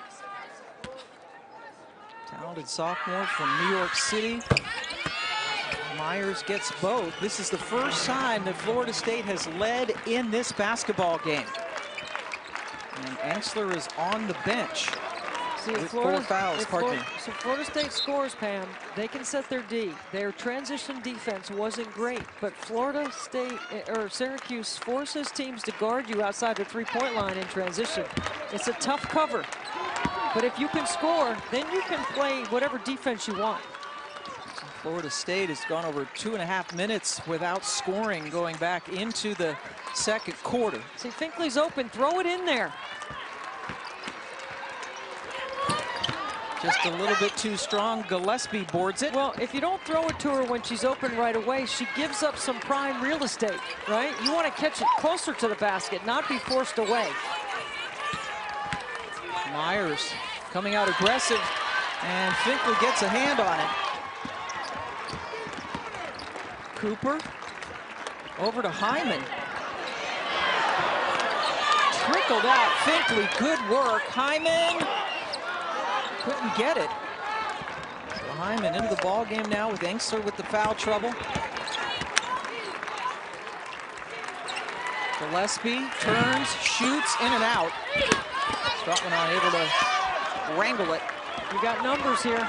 Talented sophomore from New York City. Myers gets both. This is the first time that Florida State has led in this basketball game. And Enxler is on the bench. See, with 4 fouls, pardon me. So Florida State scores, Pam. They can set their D. Their transition defense wasn't great, but Florida State, or Syracuse, forces teams to guard you outside the three-point line in transition. It's a tough cover, but if you can score, then you can play whatever defense you want. Florida State has gone over 2.5 minutes without scoring going back into the second quarter. See, Finkley's open. Throw it in there. Just a little bit too strong. Gillespie boards it. Well, if you don't throw it to her when she's open right away, she gives up some prime real estate, right? You want to catch it closer to the basket, not be forced away. Myers coming out aggressive, and Finkley gets a hand on it. Cooper over to Hyman. Trickled out. Finkley, good work. Hyman couldn't get it. So Hyman into the ball game now with Enxler with the foul trouble. Gillespie turns, shoots, in and out. Stroutman not able to wrangle it. You got numbers here.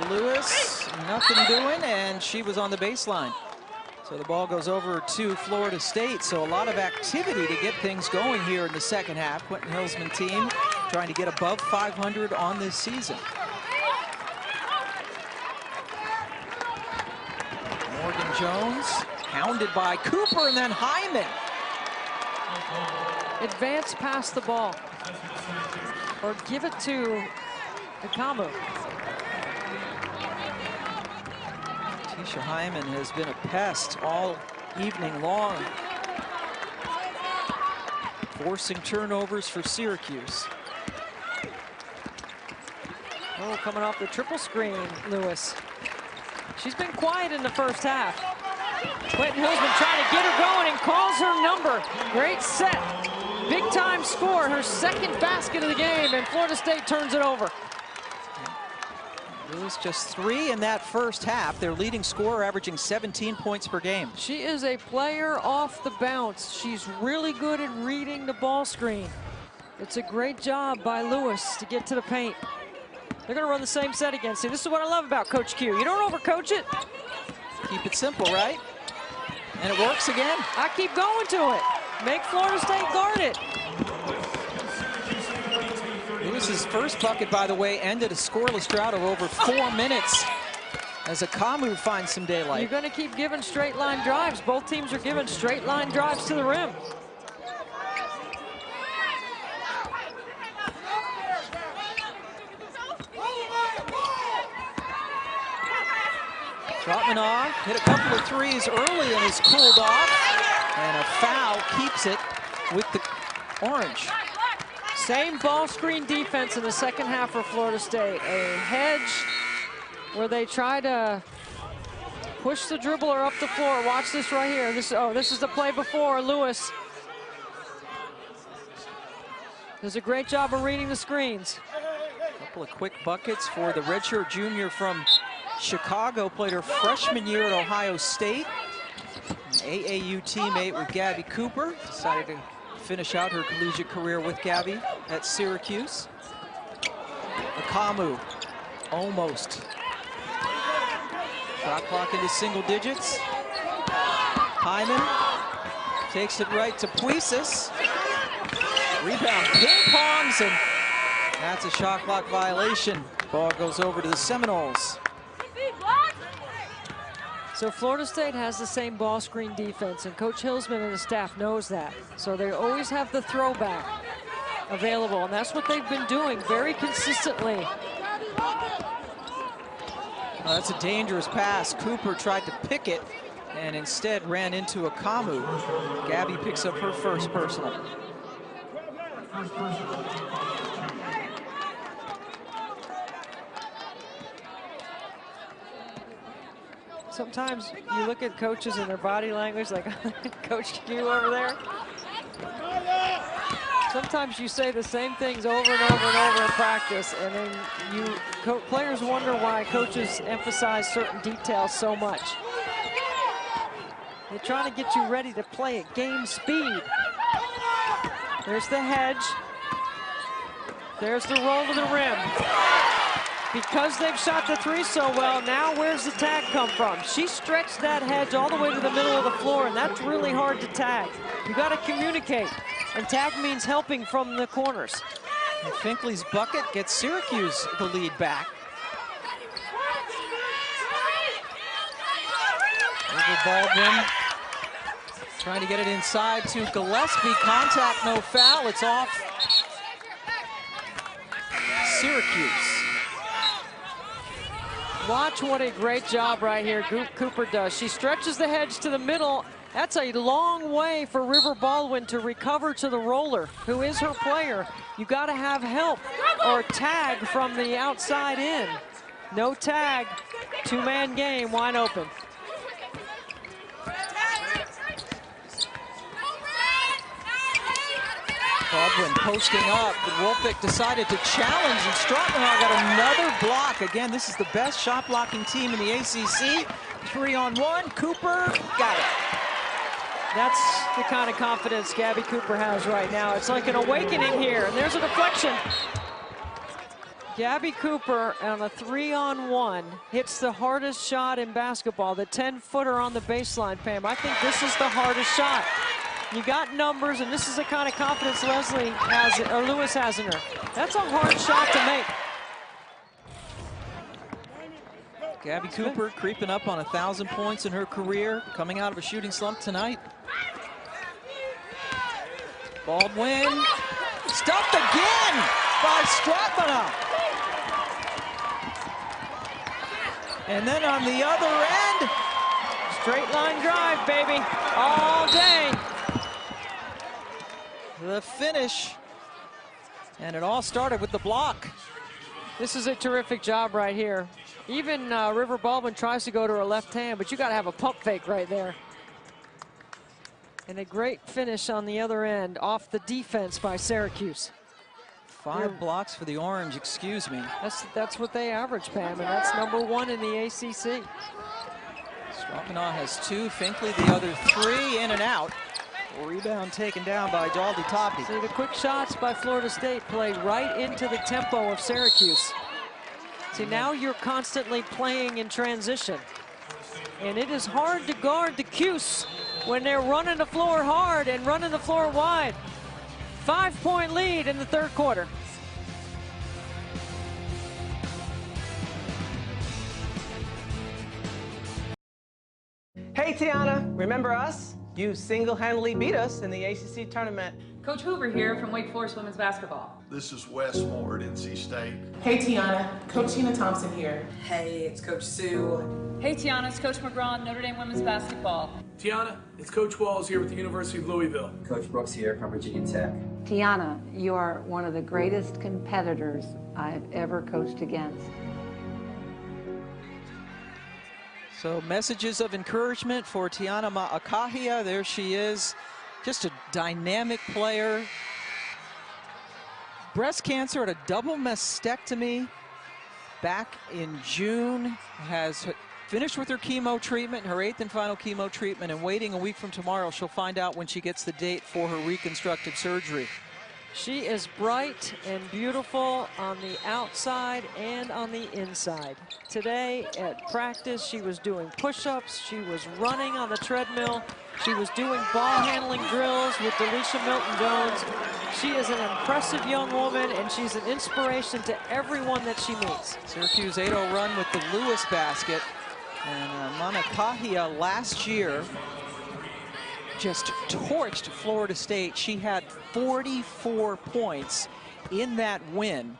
Lewis, nothing doing, and she was on the baseline. So the ball goes over to Florida State. So a lot of activity to get things going here in the second half. Quentin Hillsman team trying to get above 500 on this season. Morgan Jones hounded by Cooper, and then Hyman. Advance past the ball, or give it to Akamu. Tisha Hyman has been a pest all evening long. Forcing turnovers for Syracuse. Oh, coming off the triple screen, Lewis. She's been quiet in the first half. Clinton Hillsman trying to get her going and calls her number. Great set. Big time score, her second basket of the game, and Florida State turns it over. Lewis just 3 in that first half. Their leading scorer averaging 17 points per game. She is a player off the bounce. She's really good at reading the ball screen. It's a great job by Lewis to get to the paint. They're going to run the same set again. See, this is what I love about Coach Q. You don't overcoach it. Keep it simple, right? And it works again. I keep going to it. Make Florida State guard it. Lewis's first bucket, by the way, ended a scoreless drought of over 4 minutes as Akamu finds some daylight. You're going to keep giving straight line drives. Both teams are giving straight line drives to the rim. Trotmanov hit a couple of threes early and is cooled off. And a foul keeps it with the orange. Same ball screen defense in the second half for Florida State. A hedge where they try to push the dribbler up the floor. Watch this right here. This is the play before. Lewis does a great job of reading the screens. A couple of quick buckets for the redshirt junior from Chicago. Played her freshman year at Ohio State. An AAU teammate with Gabby Cooper. Decided to finish out her collegiate career with Gabby at Syracuse. Akamu, almost. Shot clock into single digits. Hyman takes it right to Puisis. Rebound ping-pongs, and that's a shot clock violation. Ball goes over to the Seminoles. So Florida State has the same ball screen defense, and Coach Hillsman and his staff knows that. So they always have the throwback available, and that's what they've been doing very consistently. That's a dangerous pass. Cooper tried to pick it and instead ran into Akamu. Gabby picks up her first personal. Sometimes you look at coaches and their body language, like Coach Q over there. Sometimes you say the same things over and over and over in practice, and then players wonder why coaches emphasize certain details so much. They're trying to get you ready to play at game speed. There's the hedge. There's the roll to the rim. Because they've shot the three so well, now where's the tag come from? She stretched that hedge all the way to the middle of the floor, and that's really hard to tag. You got to communicate, and tag means helping from the corners. And Finkley's bucket gets Syracuse the lead back. Over Baldwin, trying to get it inside to Gillespie. Contact, no foul. It's off Syracuse. Watch what a great job right here Cooper does. She stretches the hedge to the middle. That's a long way for River Baldwin to recover to the roller, who is her player. You got to have help or tag from the outside in. No tag, two-man game, wide open. Baldwin posting up, but Wolfick decided to challenge, and Strotmanov got another block. Again, this is the best shot blocking team in the ACC. 3-on-1, Cooper got it. That's the kind of confidence Gabby Cooper has right now. It's like an awakening here, and there's a deflection. Gabby Cooper on a 3-on-1 hits the hardest shot in basketball, the 10-footer on the baseline, Pam. I think this is the hardest shot. You got numbers, and this is the kind of confidence Leslie has, or Lewis has in her. That's a hard shot to make. Gabby Cooper creeping up on 1,000 points in her career, coming out of a shooting slump tonight. Baldwin, stuffed again by Strotmanov. And then on the other end, Straight line drive, baby, all day. The finish, and it all started with the block. This is a terrific job right here. Even River Baldwin tries to go to her left hand, but you got to have a pump fake right there. And a great finish on the other end off the defense by Syracuse. 5 blocks for the Orange, excuse me. That's what they average, Pam, and that's #1 in the ACC. Strauchenaw has 2, Finkley the other 3, in and out. Rebound taken down by Daldy Toppy. See, the quick shots by Florida State played right into the tempo of Syracuse. See, now you're constantly playing in transition. And it is hard to guard the Cuse when they're running the floor hard and running the floor wide. 5-point lead in the third quarter. Hey Tiana, remember us? You single-handedly beat us in the ACC tournament. Coach Hoover here from Wake Forest Women's Basketball. This is Wes Moore at NC State. Hey Tiana, Coach Tina Thompson here. Hey, it's Coach Sue. Hey Tiana, it's Coach McGraw, Notre Dame Women's Basketball. Tiana, it's Coach Walls here with the University of Louisville. Coach Brooks here from Virginia Tech. Tiana, you are one of the greatest competitors I've ever coached against. So messages of encouragement for Tiana Ma'akahia. There she is, just a dynamic player. Breast cancer at a double mastectomy back in June. Has finished with her chemo treatment, her 8th and final chemo treatment, and waiting a week from tomorrow. She'll find out when she gets the date for her reconstructive surgery. She is bright and beautiful on the outside and on the inside. Today at practice, she was doing push-ups, she was running on the treadmill, she was doing ball handling drills with Delisha Milton-Jones. She is an impressive young woman, and she's an inspiration to everyone that she meets. Syracuse 8-0 run with the Lewis basket. And Ma'akahia last year just torched Florida State. She had 44 points in that win.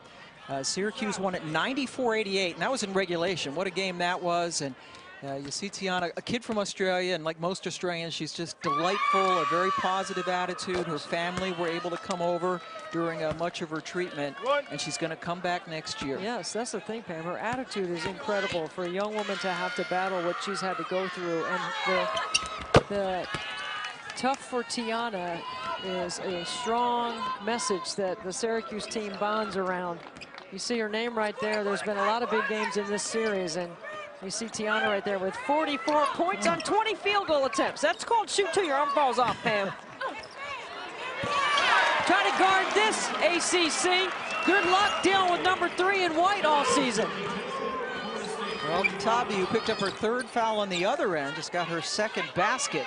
Syracuse won at 94-88, and that was in regulation. What a game that was. And you see Tiana, a kid from Australia, and like most Australians, she's just delightful, a very positive attitude. Her family were able to come over during much of her treatment, and she's going to come back next year. Yes, that's the thing, Pam. Her attitude is incredible for a young woman to have to battle what she's had to go through. And the tough for Tiana is a strong message that the Syracuse team bonds around. You see her name right there. There's been a lot of big games in this series, and you see Tiana right there with 44 points on 20 field goal attempts. That's called shoot till your arm falls off, Pam. Try to guard this, ACC. Good luck dealing with #3 in white all season. Well, Tabi, who picked up her 3rd foul on the other end, just got her 2nd basket.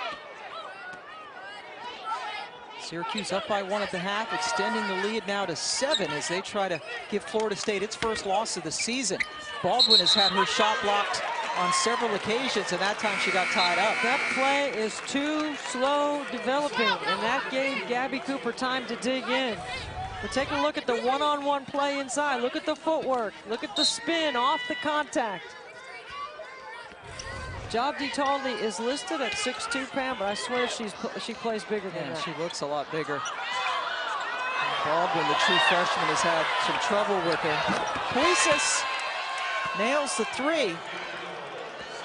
Syracuse up by 1 at the half, extending the lead now to 7 as they try to give Florida State its first loss of the season. Baldwin has had her shot blocked on several occasions, and that time she got tied up. That play is too slow developing, and that gave Gabby Cooper time to dig in. But take a look at the one-on-one play inside. Look at the footwork. Look at the spin off the contact. Jabdi Taldi is listed at 6'2", Pam, but I swear she plays bigger than that. She looks a lot bigger. Baldwin, the true freshman, has had some trouble with her. Puisis nails the 3.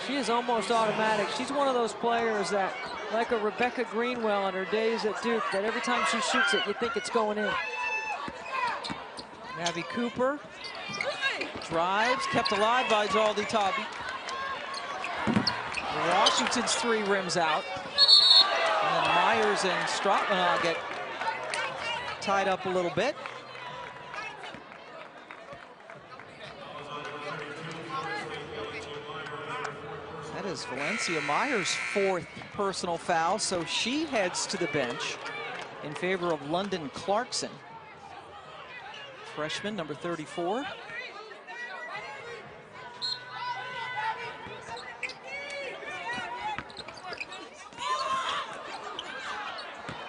She is almost automatic. She's one of those players that, like a Rebecca Greenwell in her days at Duke, that every time she shoots it, you think it's going in. Gabby Cooper drives, kept alive by Daldy Tabi. Washington's 3 rims out. And then Myers and Strauchenaw get tied up a little bit. That is Valencia Myers' 4th personal foul, so she heads to the bench in favor of London Clarkson. Freshman, number 34.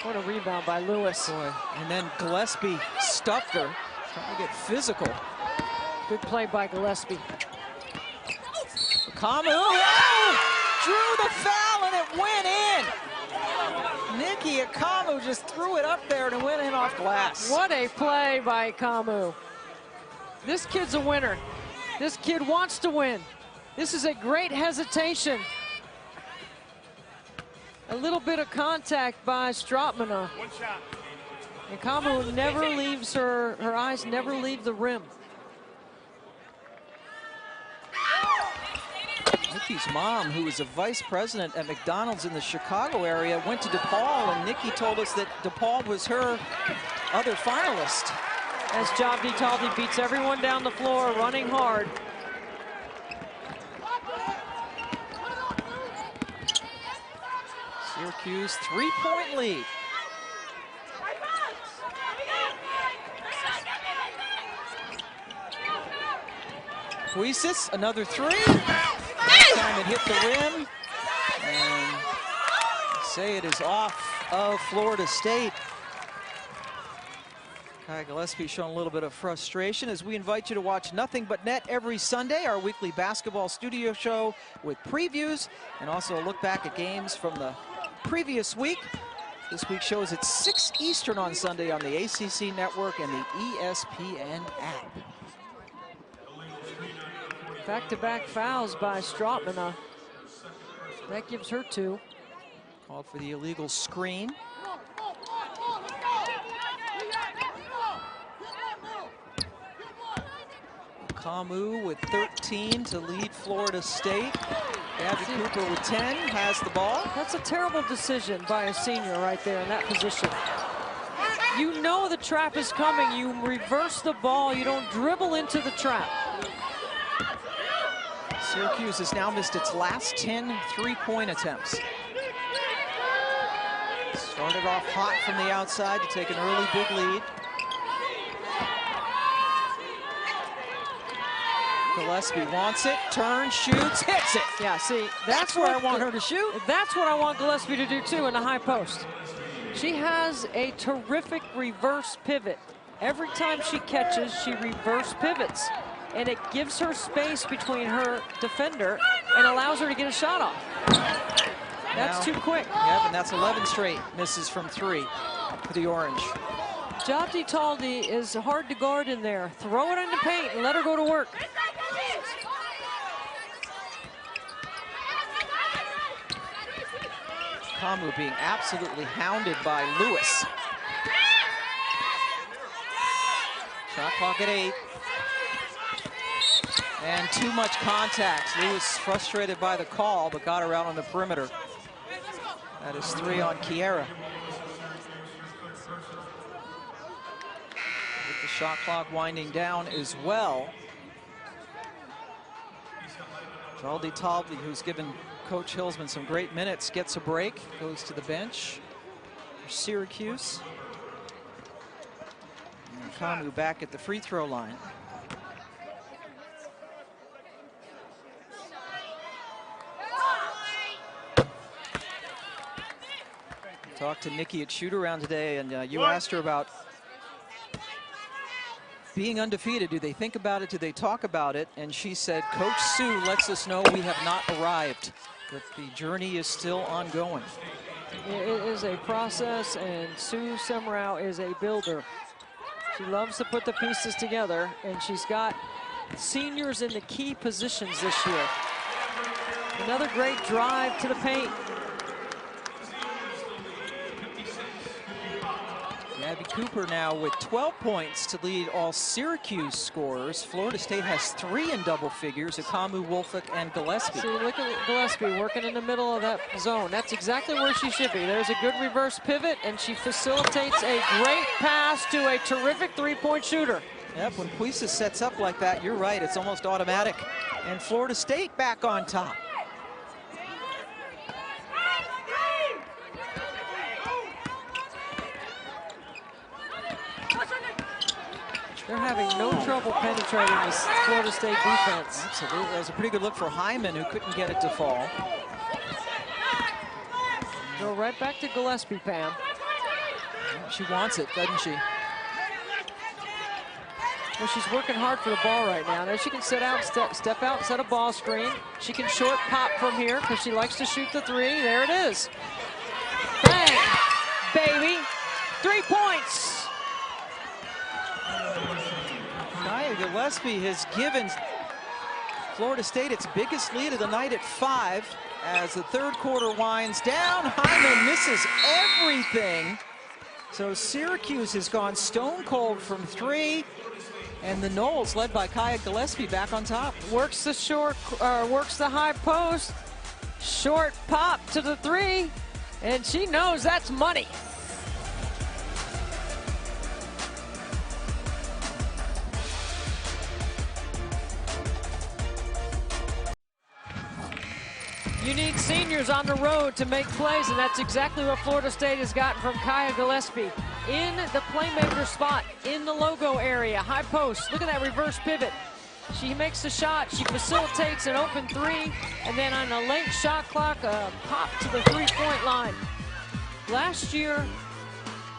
What a rebound by Lewis. Boy. And then Gillespie stuffed her, trying to get physical. Good play by Gillespie. Kamu, oh, drew the foul, and it went in. Nikki Akamu just threw it up there and it went in off glass. What a play by Akamu. This kid's a winner. This kid wants to win. This is a great hesitation. A little bit of contact by Stratmana. Akamu never leaves her eyes never leave the rim. Nikki's mom, who was a vice president at McDonald's in the Chicago area, went to DePaul, and Nikki told us that DePaul was her other finalist. As Jabdi Taldi beats everyone down the floor, running hard. Syracuse, 3-point lead. Puisis, another three. That time it hit the rim. And say it is off of Florida State. Kai Gillespie showing a little bit of frustration as we invite you to watch Nothing But Net every Sunday, our weekly basketball studio show with previews and also a look back at games from the previous week. This week's show is at 6 Eastern on Sunday on the ACC Network and the ESPN app. Back-to-back fouls by Stratmana. That gives her 2. Called for the illegal screen. Kamu with 13 to lead Florida State. Gabby Cooper with 10 has the ball. That's a terrible decision by a senior right there in that position. You know the trap is coming. You reverse the ball. You don't dribble into the trap. Syracuse has now missed its last 10 three-point attempts. Started off hot from the outside to take an early big lead. Gillespie wants it, turns, shoots, hits it. Yeah, see, that's where what I want her to shoot. That's what I want Gillespie to do too in the high post. She has a terrific reverse pivot. Every time she catches, she reverse pivots. And it gives her space between her defender and allows her to get a shot off. That's too quick. Yep, and that's 11 straight misses from 3 for the Orange. Jabdi Taldi is hard to guard in there. Throw it in the paint and let her go to work. Kamu being absolutely hounded by Lewis. Shot clock at 8. And too much contact. Lewis frustrated by the call, but got her out on the perimeter. That is 3 on Kiera. With the shot clock winding down as well. Jaldi Taldi, who's given Coach Hillsman some great minutes, gets a break, goes to the bench for Syracuse. And Kamu back at the free throw line. Talked to Nikki at shoot-around today, and you asked her about being undefeated. Do they think about it? Do they talk about it? And she said, Coach Sue lets us know we have not arrived, that the journey is still ongoing. It is a process, and Sue Semrau is a builder. She loves to put the pieces together, and she's got seniors in the key positions this year. Another great drive to the paint. Gabby Cooper now with 12 points to lead all Syracuse scorers. Florida State has 3 in double figures, Akamu, Wolfick, and Gillespie. See, look at Gillespie working in the middle of that zone. That's exactly where she should be. There's a good reverse pivot, and she facilitates a great pass to a terrific three-point shooter. Yep, when Puisis sets up like that, you're right, it's almost automatic. And Florida State back on top. They're having no trouble penetrating this Florida State defense. Absolutely. That was a pretty good look for Hyman, who couldn't get it to fall. Go right back to Gillespie, Pam. She wants it, doesn't she? Well, she's working hard for the ball right now. Now she can sit out, step out, set a ball screen. She can short pop from here because she likes to shoot the three. There it is. Bang, baby. 3 points. Kaya Gillespie has given Florida State its biggest lead of the night at 5. As the third quarter winds down, Hyman misses everything. So Syracuse has gone stone cold from 3. And the Noles, led by Kaya Gillespie, back on top. Works the works the high post. Short pop to the 3. And she knows that's money. You need seniors on the road to make plays, and that's exactly what Florida State has gotten from Kaya Gillespie. In the playmaker spot, in the logo area, high post. Look at that reverse pivot. She makes the shot, she facilitates an open 3, and then on a late shot clock, a pop to the 3-point line. Last year,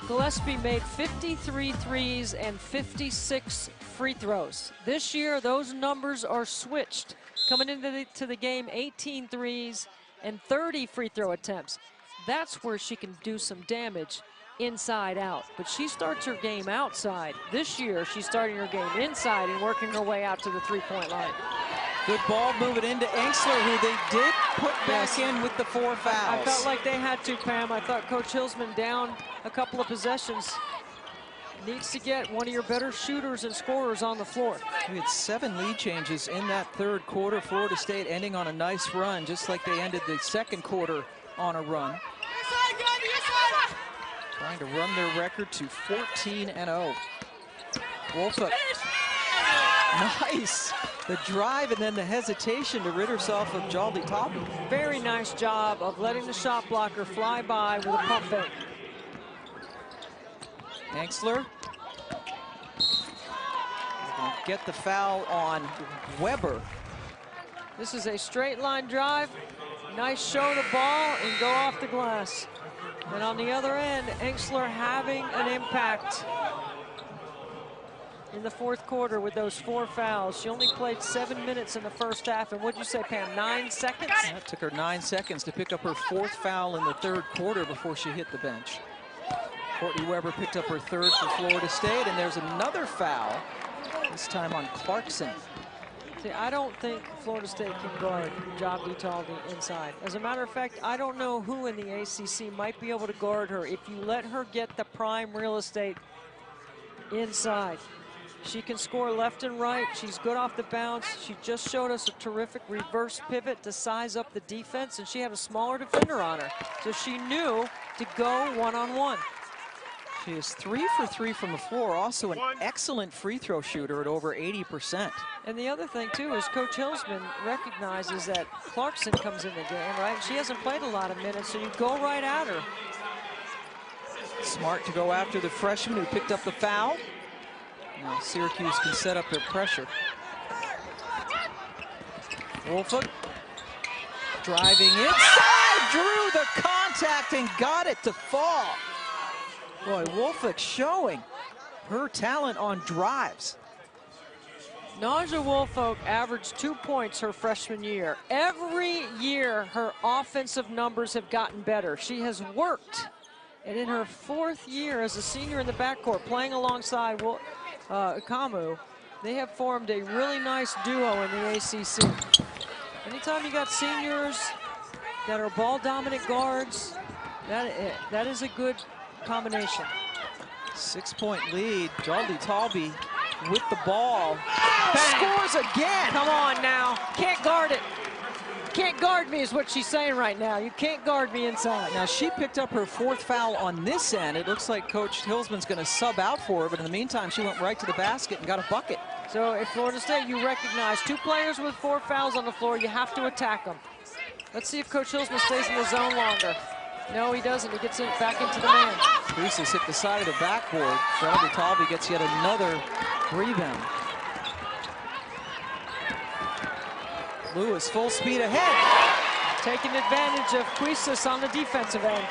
Gillespie made 53 threes and 56 free throws. This year, those numbers are switched. Coming into the game, 18 threes and 30 free throw attempts. That's where she can do some damage inside out. But she starts her game outside. This year, she's starting her game inside and working her way out to the 3-point line. Good ball moving into Engsler, who they did put back in with the 4 fouls. I felt like they had to, Pam. I thought Coach Hilsman down a couple of possessions. Needs to get one of your better shooters and scorers on the floor. We had 7 lead changes in that third quarter. Florida State ending on a nice run, just like they ended the second quarter on a run. Trying to run their record to 14-0. Wolfa. Nice. The drive and then the hesitation to rid herself of Jaldi Toppy. Very nice job of letting the shot blocker fly by with a pump fake. Engsler. Get the foul on Weber. This is a straight line drive. Nice show the ball and go off the glass. And on the other end, Engsler having an impact in the fourth quarter with those 4 fouls. She only played 7 minutes in the first half. And what'd you say, Pam, 9 seconds? That took her 9 seconds to pick up her 4th foul in the third quarter before she hit the bench. Courtney Weber picked up her 3rd for Florida State, and there's another foul, this time on Clarkson. See, I don't think Florida State can guard Jaldi Toppy inside. As a matter of fact, I don't know who in the ACC might be able to guard her if you let her get the prime real estate inside. She can score left and right. She's good off the bounce. She just showed us a terrific reverse pivot to size up the defense, and she had a smaller defender on her. So she knew to go one-on-one. She is 3 for 3 from the floor, also an excellent free throw shooter at over 80%. And the other thing, too, is Coach Hilsman recognizes that Clarkson comes in the game, right? She hasn't played a lot of minutes, so you go right at her. Smart to go after the freshman who picked up the foul. Now Syracuse can set up their pressure. Wolfa driving inside, drew the contact and got it to fall. Boy, Wolfa showing her talent on drives. Naja Woolfolk averaged 2 points her freshman year. Every year, her offensive numbers have gotten better. She has worked. And in her 4th year as a senior in the backcourt, playing alongside Kamu, they have formed a really nice duo in the ACC. Anytime you got seniors that are ball-dominant guards, that is a good combination. 6-point lead. Jaldi Toppy with the ball. Bang. Scores again. Come on now. Can't guard it. Can't guard me is what she's saying right now. You can't guard me inside. Now she picked up her 4th foul on this end. It looks like Coach Hilsman's going to sub out for her, but in the meantime, she went right to the basket and got a bucket. So if Florida State, you recognize 2 players with 4 fouls on the floor, you have to attack them. Let's see if Coach Hilsman stays in the zone longer. No, he doesn't. He gets it back into the man. Reese's hit the side of the backboard. Jaldi Toppy gets yet another rebound. Lewis full speed ahead. Taking advantage of Quisas on the defensive end.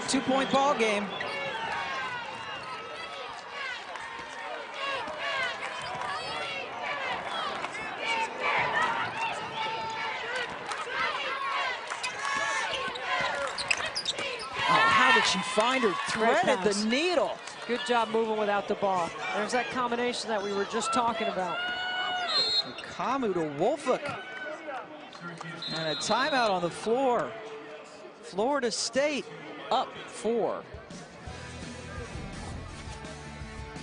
Two-point ball game. How did she find her? Threaded the needle. Good job moving without the ball. There's that combination that we were just talking about. Kamu to Wolfuk. And a timeout on the floor. Florida State up 4.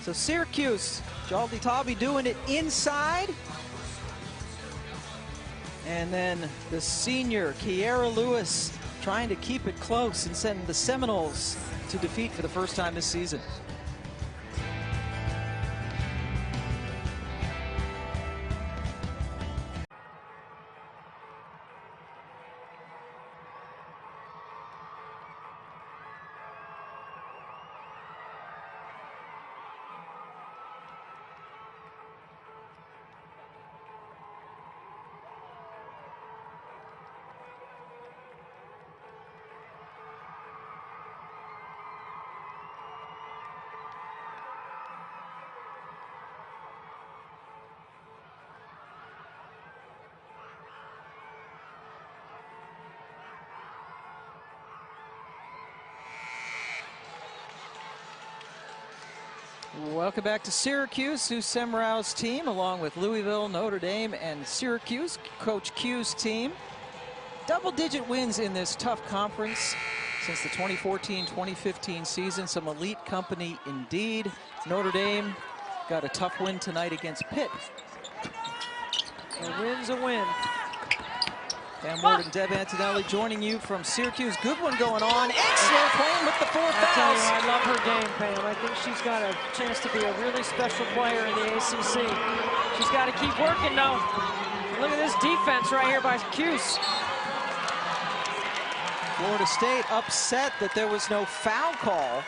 So Syracuse, Jaldi Tabi doing it inside. And then the senior, Kiera Lewis, trying to keep it close and send the Seminoles to defeat for the first time this season. Welcome back to Syracuse. Sue Semrau's team, along with Louisville, Notre Dame, and Syracuse, Coach Q's team. Double-digit wins in this tough conference since the 2014-2015 season. Some elite company indeed. Notre Dame got a tough win tonight against Pitt. A win's a win. Pam Ward and Deb Antonelli joining you from Syracuse. Good one going on. Exler playing with the 4 fouls. I tell you, I love her game, Pam. I think she's got a chance to be a really special player in the ACC. She's got to keep working, though. Look at this defense right here by Cuse. Florida State upset that there was no foul call.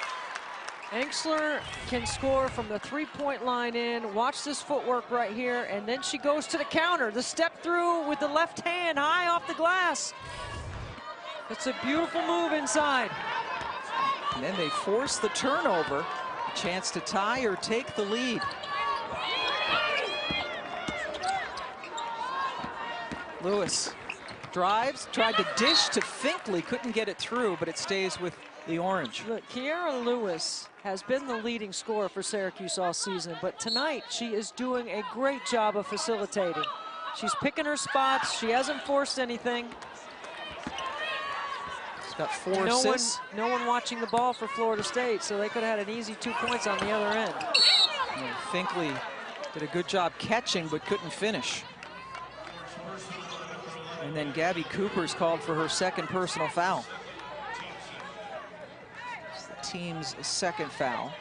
Exler can score from the 3-point line in. Watch this footwork right here, and then she goes to the counter. The step through with the left hand high off the glass. It's a beautiful move inside. And then they force the turnover. A chance to tie or take the lead. Lewis drives, tried to dish to Finkley, couldn't get it through, but it stays with the orange. Look, Kiera Lewis has been the leading scorer for Syracuse all season, but tonight she is doing a great job of facilitating. She's picking her spots. She hasn't forced anything. She's got 4 assists. No one watching the ball for Florida State, so they could have had an easy 2 points on the other end. Yeah, Finkley did a good job catching, but couldn't finish. And then Gabby Cooper's called for her second personal foul. It's the team's second foul.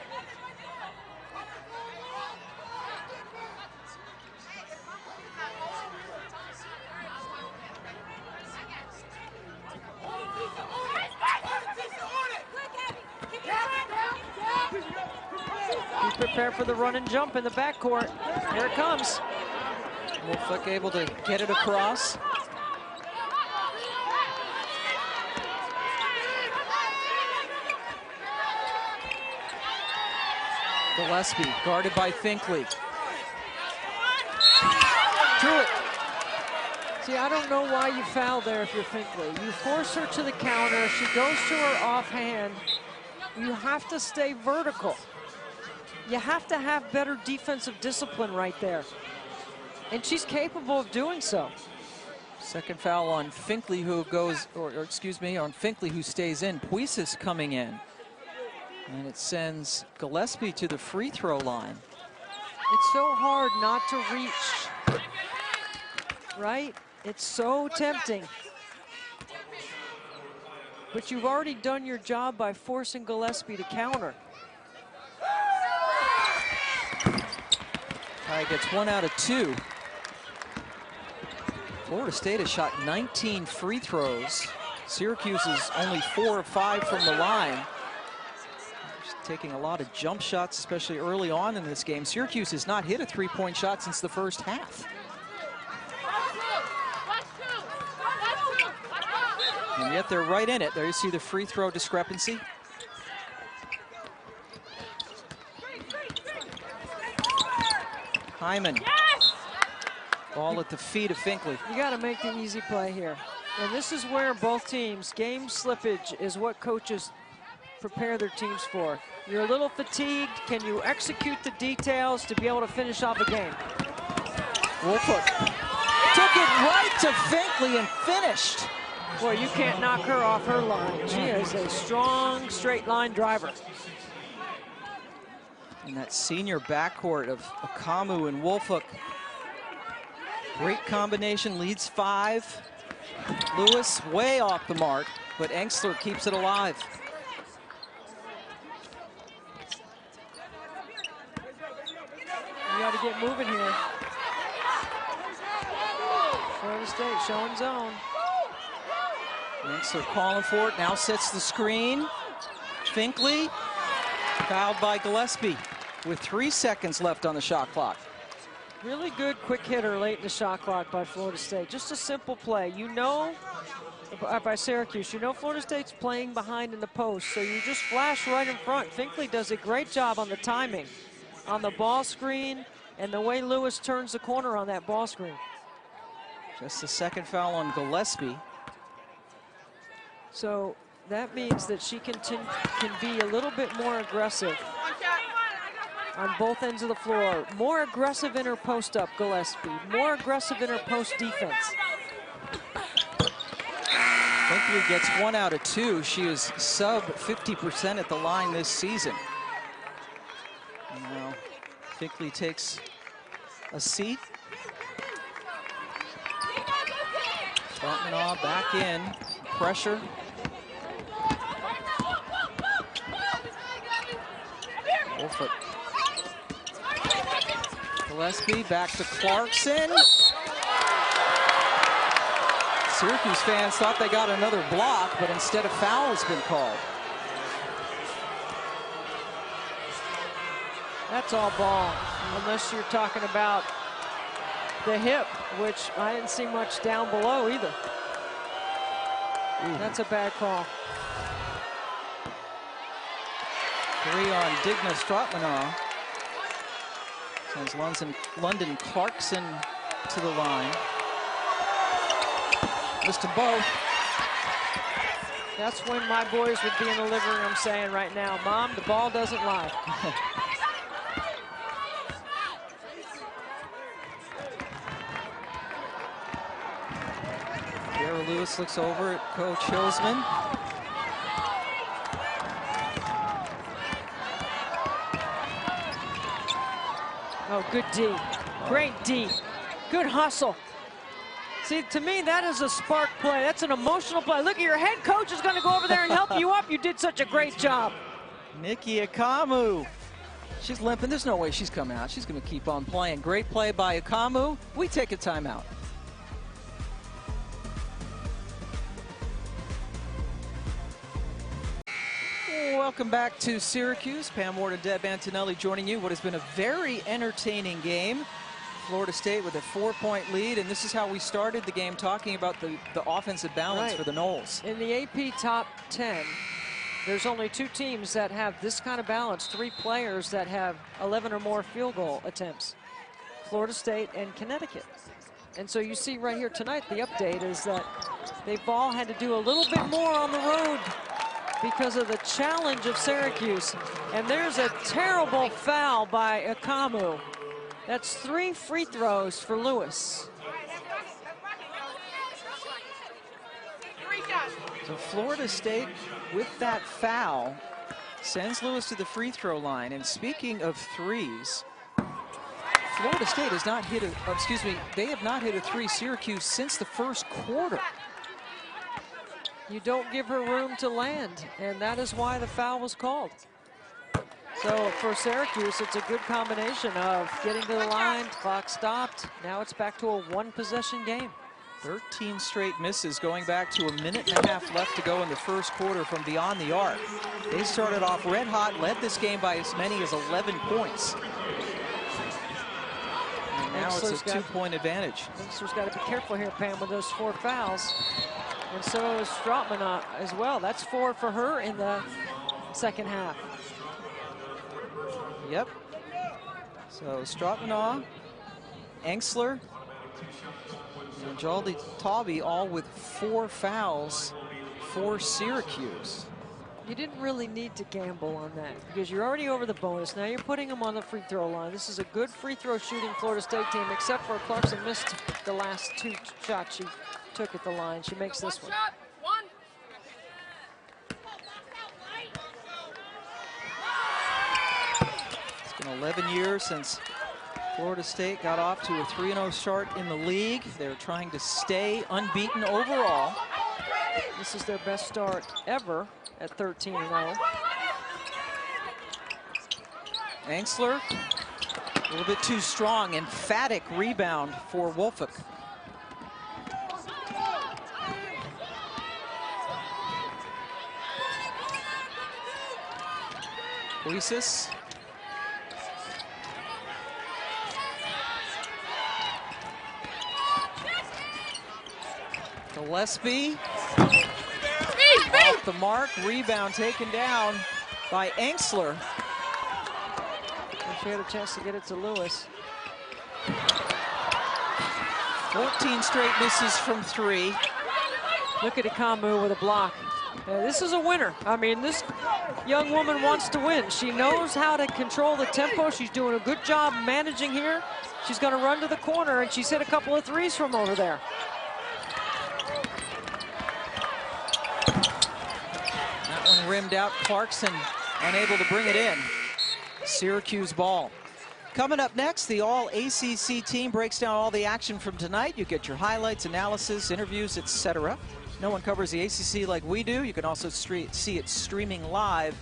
Be prepared for the run and jump in the backcourt. Here it comes. Wolfuk able to get it across. Gillespie guarded by Finkley. Through it. See, I don't know why you fouled there if you're Finkley. You force her to the counter. She goes to her offhand. You have to stay vertical. You have to have better defensive discipline right there. And she's capable of doing so. Second foul on Finkley, who goes, or excuse me, on Finkley, who stays in. Puisis coming in. And it sends Gillespie to the free throw line. It's so hard not to reach, right? It's so tempting. But you've already done your job by forcing Gillespie to counter. Ty gets 1 out of 2. Florida State has shot 19 free throws. Syracuse is only 4 of 5 from the line. Taking a lot of jump shots, especially early on in this game. Syracuse has not hit a 3-point shot since the first half. And yet they're right in it. There you see the free throw discrepancy. Hyman. Yes! Ball at the feet of Finkley. You got to make the easy play here. And this is where both teams, game slippage is what coaches prepare their teams for. You're a little fatigued. Can you execute the details to be able to finish off a game? Woolfolk took it right to Finkley and finished. Boy, you can't knock her off her line. She is a strong straight line driver. And that senior backcourt of Akamu and Woolfolk. Great combination, leads 5. Lewis way off the mark, but Engstler keeps it alive. You got to get moving here. Florida State showing zone. Engstler calling for it, now sets the screen. Finkley, fouled by Gillespie with 3 seconds left on the shot clock. Really good quick hitter late in the shot clock by Florida State. Just a simple play. You know, by Syracuse, you know Florida State's playing behind in the post, so you just flash right in front. Finkley does a great job on the timing, on the ball screen, and the way Lewis turns the corner on that ball screen. Just the second foul on Gillespie. So that means that she can be a little bit more aggressive on both ends of the floor. More aggressive in her post-up, Gillespie. More aggressive in her post defense. Finkley gets 1 out of 2. She is sub 50% at the line this season. Now Finkley takes a seat. Trotmanaugh back in, pressure. Woolfolk. Gillespie back to Clarkson. Syracuse fans thought they got another block, but instead a foul has been called. That's all ball, unless you're talking about the hip, which I didn't see much down below either. That's a bad call. 3 on Digna Trotmanaugh. Sends London Clarkson to the line. Missed them both. That's when my boys would be in the living room saying right now, Mom, the ball doesn't lie. Darrell Lewis looks over at Coach Hillsman. Oh, good D. Great D. Good hustle. See, to me, that is a spark play. That's an emotional play. Look, your head coach is going to go over there and help you up. You did such a great job. Nikki Akamu. She's limping. There's no way she's coming out. She's going to keep on playing. Great play by Akamu. We take a timeout. Welcome back to Syracuse. Pam Ward and Deb Antonelli joining you. What has been a very entertaining game. Florida State with a 4-point lead, and this is how we started the game, talking about the offensive balance for the Noles. In the AP top 10, there's only 2 teams that have this kind of balance, 3 players that have 11 or more field goal attempts, Florida State and Connecticut. And so you see right here tonight, the update is that they've all had to do a little bit more on the road because of the challenge of Syracuse. And there's a terrible foul by Akamu. That's 3 free throws for Lewis. So Florida State, with that foul, sends Lewis to the free throw line. And speaking of threes, Florida State has not hit they have not hit a 3, Syracuse, since the first quarter. You don't give her room to land, and that is why the foul was called. So for Syracuse, it's a good combination of getting to the line, clock stopped. Now it's back to a 1-possession game. 13 straight misses, going back to a minute and a half left to go in the first quarter from beyond the arc. They started off red hot, led this game by as many as 11 points. And now it's a 2-point advantage. Engstler's got to be careful here, Pam, with those 4 fouls. And so is Strautmann as well. That's 4 for her in the second half. Yep. So Strautmann, Engsler, and Jaldi Tauby all with 4 fouls for Syracuse. You didn't really need to gamble on that because you're already over the bonus. Now you're putting them on the free throw line. This is a good free throw shooting Florida State team, except for Clarkson missed the last 2 shots she took at the line. She makes this one. It's been 11 years since Florida State got off to a 3-0 start in the league. They're trying to stay unbeaten overall. This is their best start ever at 13-0. Engsler, a little bit too strong. Emphatic rebound for Wolfick. Huisis. Gillespie. Off the mark, rebound taken down by Engsler. She had a chance to get it to Lewis. 14 straight misses from 3. Look at Ikamu with a block. This is a winner. I mean, this young woman wants to win. She knows how to control the tempo. She's doing a good job managing here. She's going to run to the corner, and she's hit a couple of threes from over there. That one rimmed out. Clarkson unable to bring it in. Syracuse ball. Coming up next, the All-ACC team breaks down all the action from tonight. You get your highlights, analysis, interviews, etc. No one covers the ACC like we do. You can also see it streaming live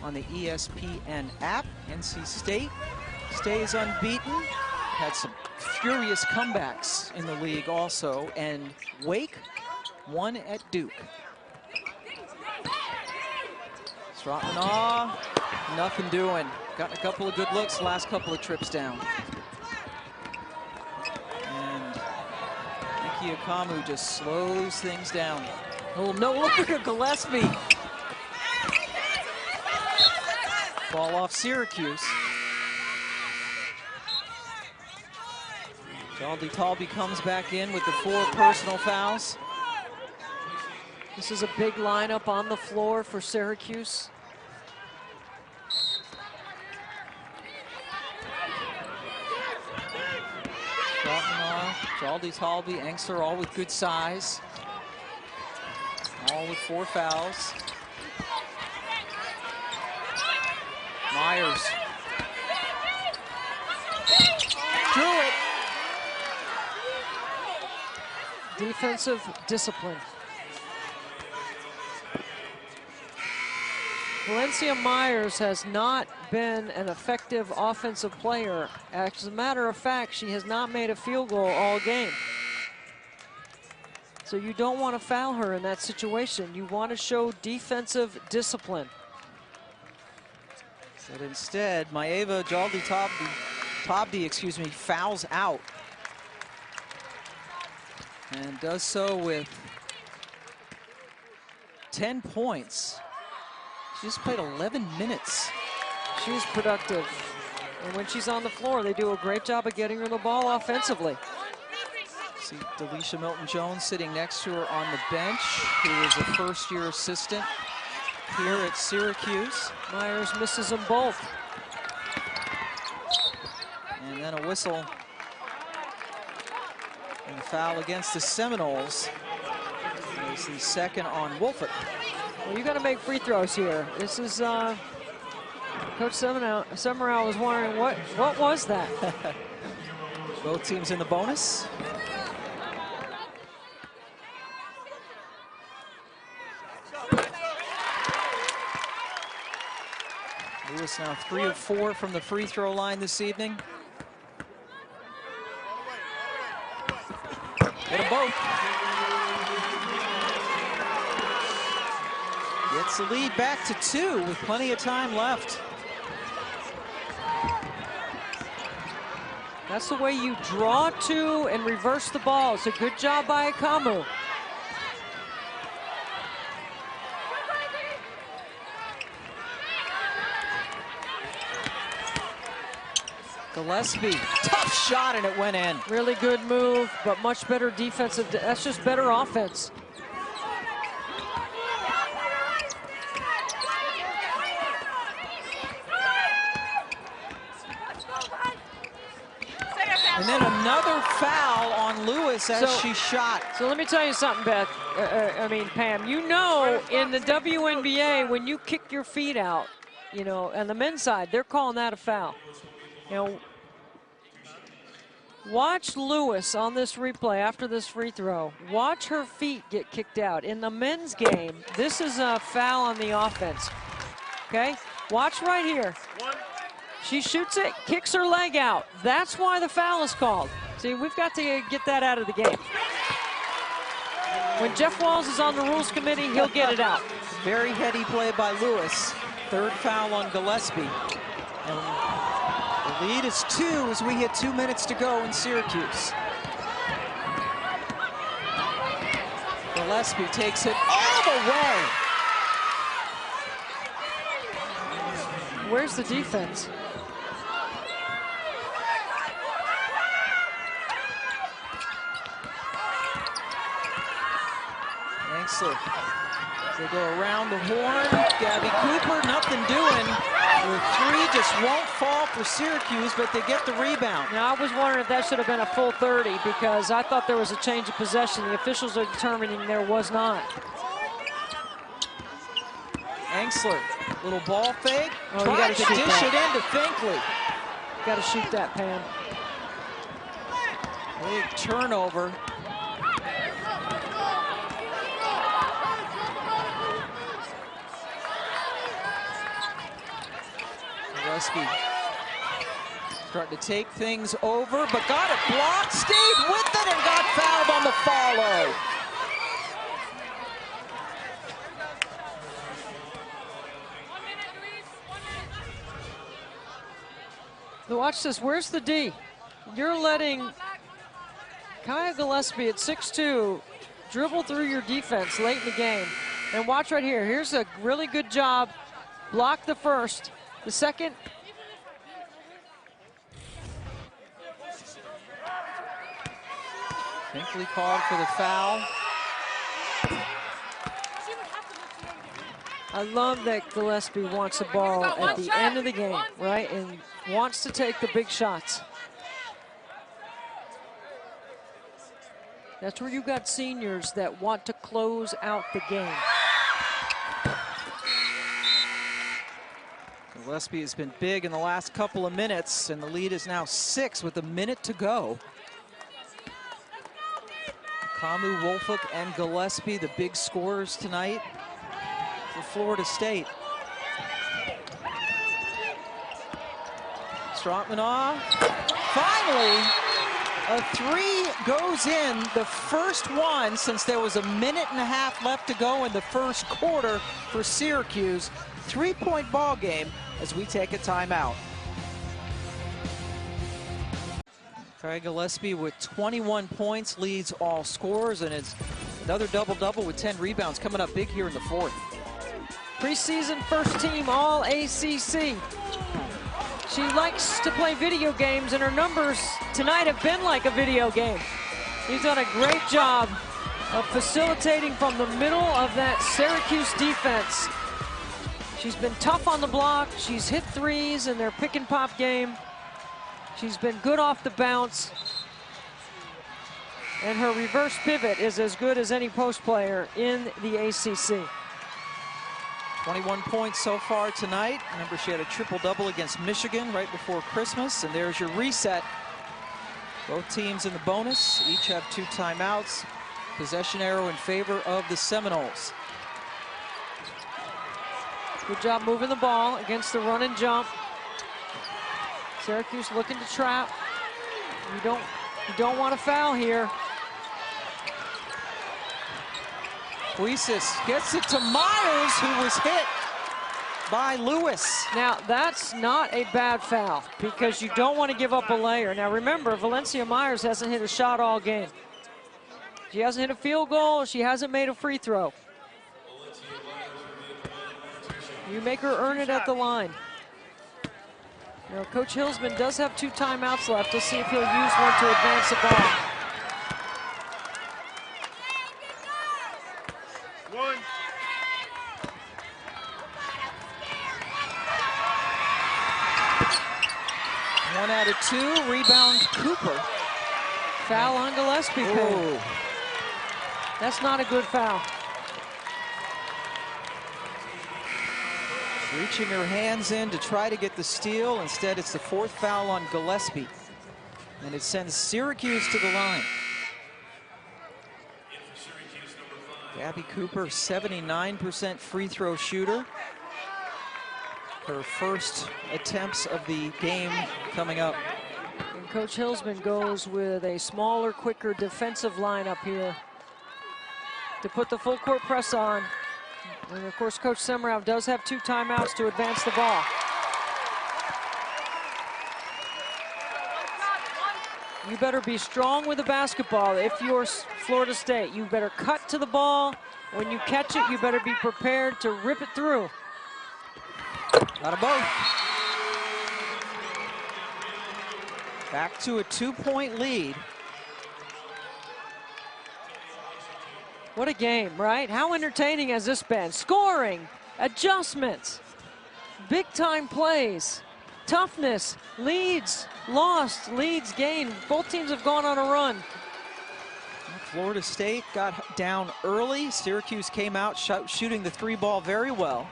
on the ESPN app. NC State stays unbeaten. Had some furious comebacks in the league also. And Wake won at Duke. Strautmann, nothing doing. Gotten a couple of good looks last couple of trips down. And Nikki Ikamu just slows things down. Oh, no look at Gillespie. Ball off Syracuse. Jaldi Tauby comes back in with the 4 personal fouls. This is a big lineup on the floor for Syracuse. Strautmann, Jaldi Tauby, Engsler, all with good size. All with 4 fouls. Myers. Drew it. Defensive discipline. Valencia Myers has not been an effective offensive player. As a matter of fact, she has not made a field goal all game. So you don't want to foul her in that situation. You want to show defensive discipline. But instead, Maeva Jaldi Tauby, fouls out. And does so with 10 points. She just played 11 minutes. She's productive. And when she's on the floor, they do a great job of getting her the ball offensively. See Delisha Milton-Jones sitting next to her on the bench, who is a first-year assistant here at Syracuse. Myers misses them both. And then a whistle. And a foul against the Seminoles. It's the second on Wolfitt. Well, you got to make free throws here. This is Coach Summerall was wondering what was that? Both teams in the bonus. Lewis now 3 of 4 from the free throw line this evening. Hit them both. Gets the lead back to 2 with plenty of time left. That's the way you draw 2 and reverse the ball. It's a good job by Ikamu. Gillespie, tough shot, and it went in. Really good move, but much better defensive. That's just better offense. And then another foul on Lewis as she shot. So let me tell you something, Pam. You know, in the WNBA, when you kick your feet out, you know, on the men's side, they're calling that a foul. You know, watch Lewis on this replay after this free throw. Watch her feet get kicked out. In the men's game, this is a foul on the offense. Okay? Watch right here. She shoots it, kicks her leg out. That's why the foul is called. See, we've got to get that out of the game. When Jeff Walls is on the rules committee, he'll get it out. Very heady play by Lewis. Third foul on Gillespie. And the lead is 2 as we hit 2 minutes to go in Syracuse. Gillespie takes it all the way. Where's the defense? Ainsley. They go around the horn. Gabby Cooper, nothing doing. The three just won't fall for Syracuse, but they get the rebound. Now, I was wondering if that should have been a full 30 because I thought there was a change of possession. The officials are determining there was not. Ainsley, little ball fake. Oh, Tried to dish it into Finkley. Got to shoot that, Pam. Big turnover. Gillespie starting to take things over, but got it blocked, stayed with it, and got fouled on the follow. Watch this, where's the D? You're letting Kaya Gillespie at 6'2" dribble through your defense late in the game. And watch right here, here's a really good job. Block the first. The second. Finkley called for the foul. I love that Gillespie wants the ball at the end of the game, right? And wants to take the big shots. That's where you got seniors that want to close out the game. Gillespie has been big in the last couple of minutes, and the lead is now 6 with a minute to go. Kamu, Wolfuk, and Gillespie, the big scorers tonight for Florida State. Strotmanoff, finally, a three goes in, the first one since there was a minute and a half left to go in the first quarter for Syracuse. 3-point ball game as we take a timeout. Kaya Gillespie with 21 points leads all scorers, and it's another double-double with 10 rebounds coming up big here in the fourth. Preseason first team all ACC. She likes to play video games, and her numbers tonight have been like a video game. She's done a great job of facilitating from the middle of that Syracuse defense. She's been tough on the block. She's hit threes in their pick and pop game. She's been good off the bounce. And her reverse pivot is as good as any post player in the ACC. 21 points so far tonight. Remember, she had a triple-double against Michigan right before Christmas. And there's your reset. Both teams in the bonus. Each have 2 timeouts. Possession arrow in favor of the Seminoles. Good job moving the ball against the run and jump. Syracuse looking to trap. You don't want to foul here. Huisis gets it to Myers, who was hit by Lewis. Now, that's not a bad foul because you don't want to give up a layer. Now, remember, Valencia Myers hasn't hit a shot all game. She hasn't hit a field goal. She hasn't made a free throw. You make her earn it at the line. Now, Coach Hillsman does have 2 timeouts left. Let's see if he'll use one to advance the ball. One out of 2, rebound Cooper. Foul on Gillespie. Oh. That's not a good foul. Reaching her hands in to try to get the steal. Instead, it's the 4th foul on Gillespie. And it sends Syracuse to the line. Gabby Cooper, 79% free throw shooter. Her first attempts of the game coming up. And Coach Hillsman goes with a smaller, quicker defensive lineup here to put the full court press on. And of course, Coach Semrau does have 2 timeouts to advance the ball. You better be strong with the basketball if you're Florida State. You better cut to the ball. When you catch it, you better be prepared to rip it through. Got them both. Back to a 2-point lead. What a game, right? How entertaining has this been? Scoring, adjustments, big-time plays, toughness, leads, lost, leads, gained. Both teams have gone on a run. Florida State got down early. Syracuse came out shooting the 3 ball very well,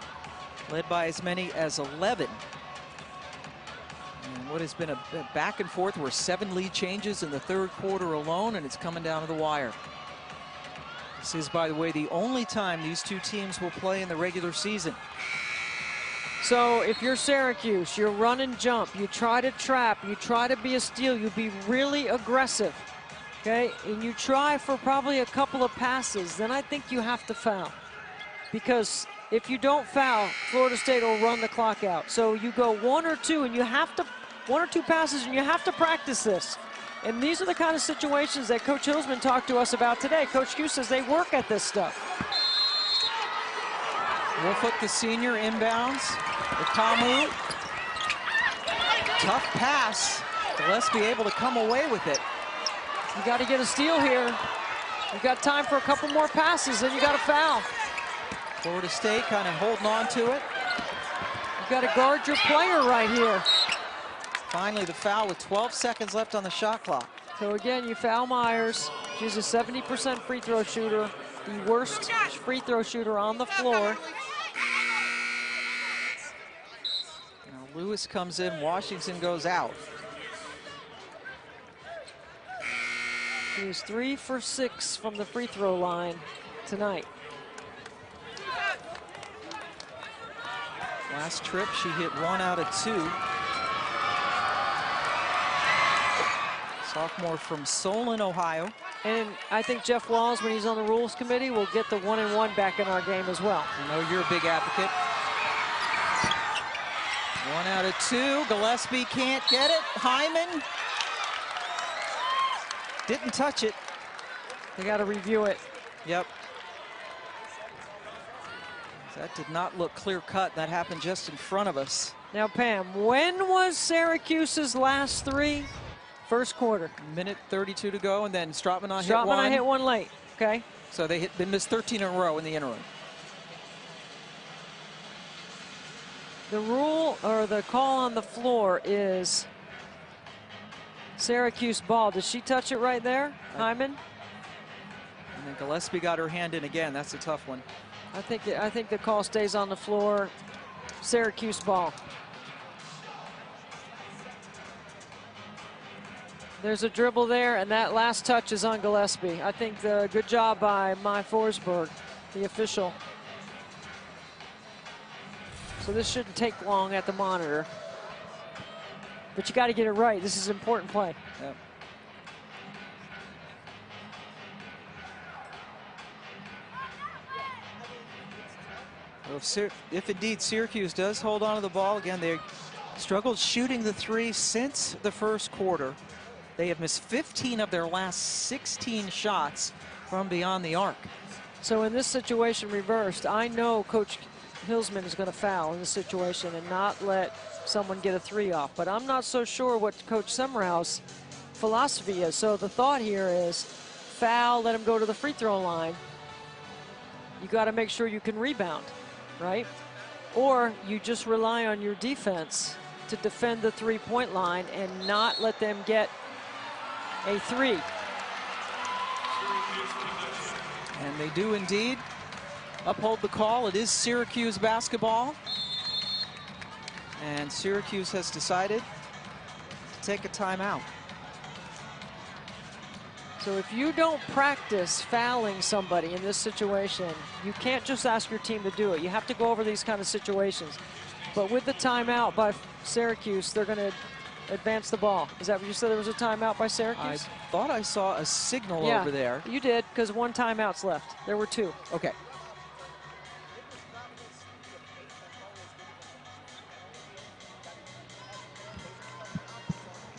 led by as many as 11. And what has been a back and forth were 7 lead changes in the 3rd quarter alone, and it's coming down to the wire. This is, by the way, the only time these 2 teams will play in the regular season. So if you're Syracuse, you run and jump, you try to trap, you try to be a steal, you be really aggressive, okay? And you try for probably a couple of passes, then I think you have to foul. Because if you don't foul, Florida State will run the clock out. So you go 1 or 2, and you have to, 1 or 2 passes, and you have to practice this. And these are the kind of situations that Coach Hillsman talked to us about today. Coach Q says they work at this stuff. Wolfhook, the senior, inbounds. Kamu. Tough pass. Gillespie able to come away with it. You got to get a steal here. You've got time for a couple more passes, and you got to foul. Florida State kind of holding on to it. You got to guard your player right here. Finally, the foul with 12 seconds left on the shot clock. So again, you foul Myers. She's a 70% free throw shooter, the worst free throw shooter on the floor. Now Lewis comes in, Washington goes out. He is 3 for 6 from the free throw line tonight. Last trip, she hit 1 out of 2. Sophomore from Solon, Ohio. And I think Jeff Walls, when he's on the rules committee, will get the 1-and-1 back in our game as well. I know you're a big advocate. 1 out of 2. Gillespie can't get it. Hyman didn't touch it. They got to review it. Yep. That did not look clear cut. That happened just in front of us. Now, Pam, when was Syracuse's last 3? First quarter. Minute 32 to go, and then Stratman hit 1. Stratman hit 1 late. Okay. So they missed 13 in a row in the interim. The rule or the call on the floor is Syracuse ball. Does she touch it right there, Hyman? And then Gillespie got her hand in again. That's a tough one. I think the call stays on the floor. Syracuse ball. There's a dribble there, and that last touch is on Gillespie. I think the good job by Mai Forsberg, the official. So this shouldn't take long at the monitor. But you got to get it right. This is an important play. Yep. Well, if indeed Syracuse does hold on to the ball, again, they struggled shooting the 3 since the first quarter. They have missed 15 of their last 16 shots from beyond the arc. So in this situation reversed, I know Coach Hillsman is going to foul in this situation and not let someone get a 3 off. But I'm not so sure what Coach Semrau's philosophy is. So the thought here is foul, let him go to the free throw line. You got to make sure you can rebound, right? Or you just rely on your defense to defend the 3-point line and not let them get a 3. And they do indeed uphold the call. It is Syracuse basketball. And Syracuse has decided to take a timeout. So if you don't practice fouling somebody in this situation, you can't just ask your team to do it. You have to go over these kind of situations. But with the timeout by Syracuse, they're going to advance the ball. Is that what you said? There was a timeout by Syracuse? I thought I saw a signal over there. You did, because 1 timeout's left. There were 2. Okay.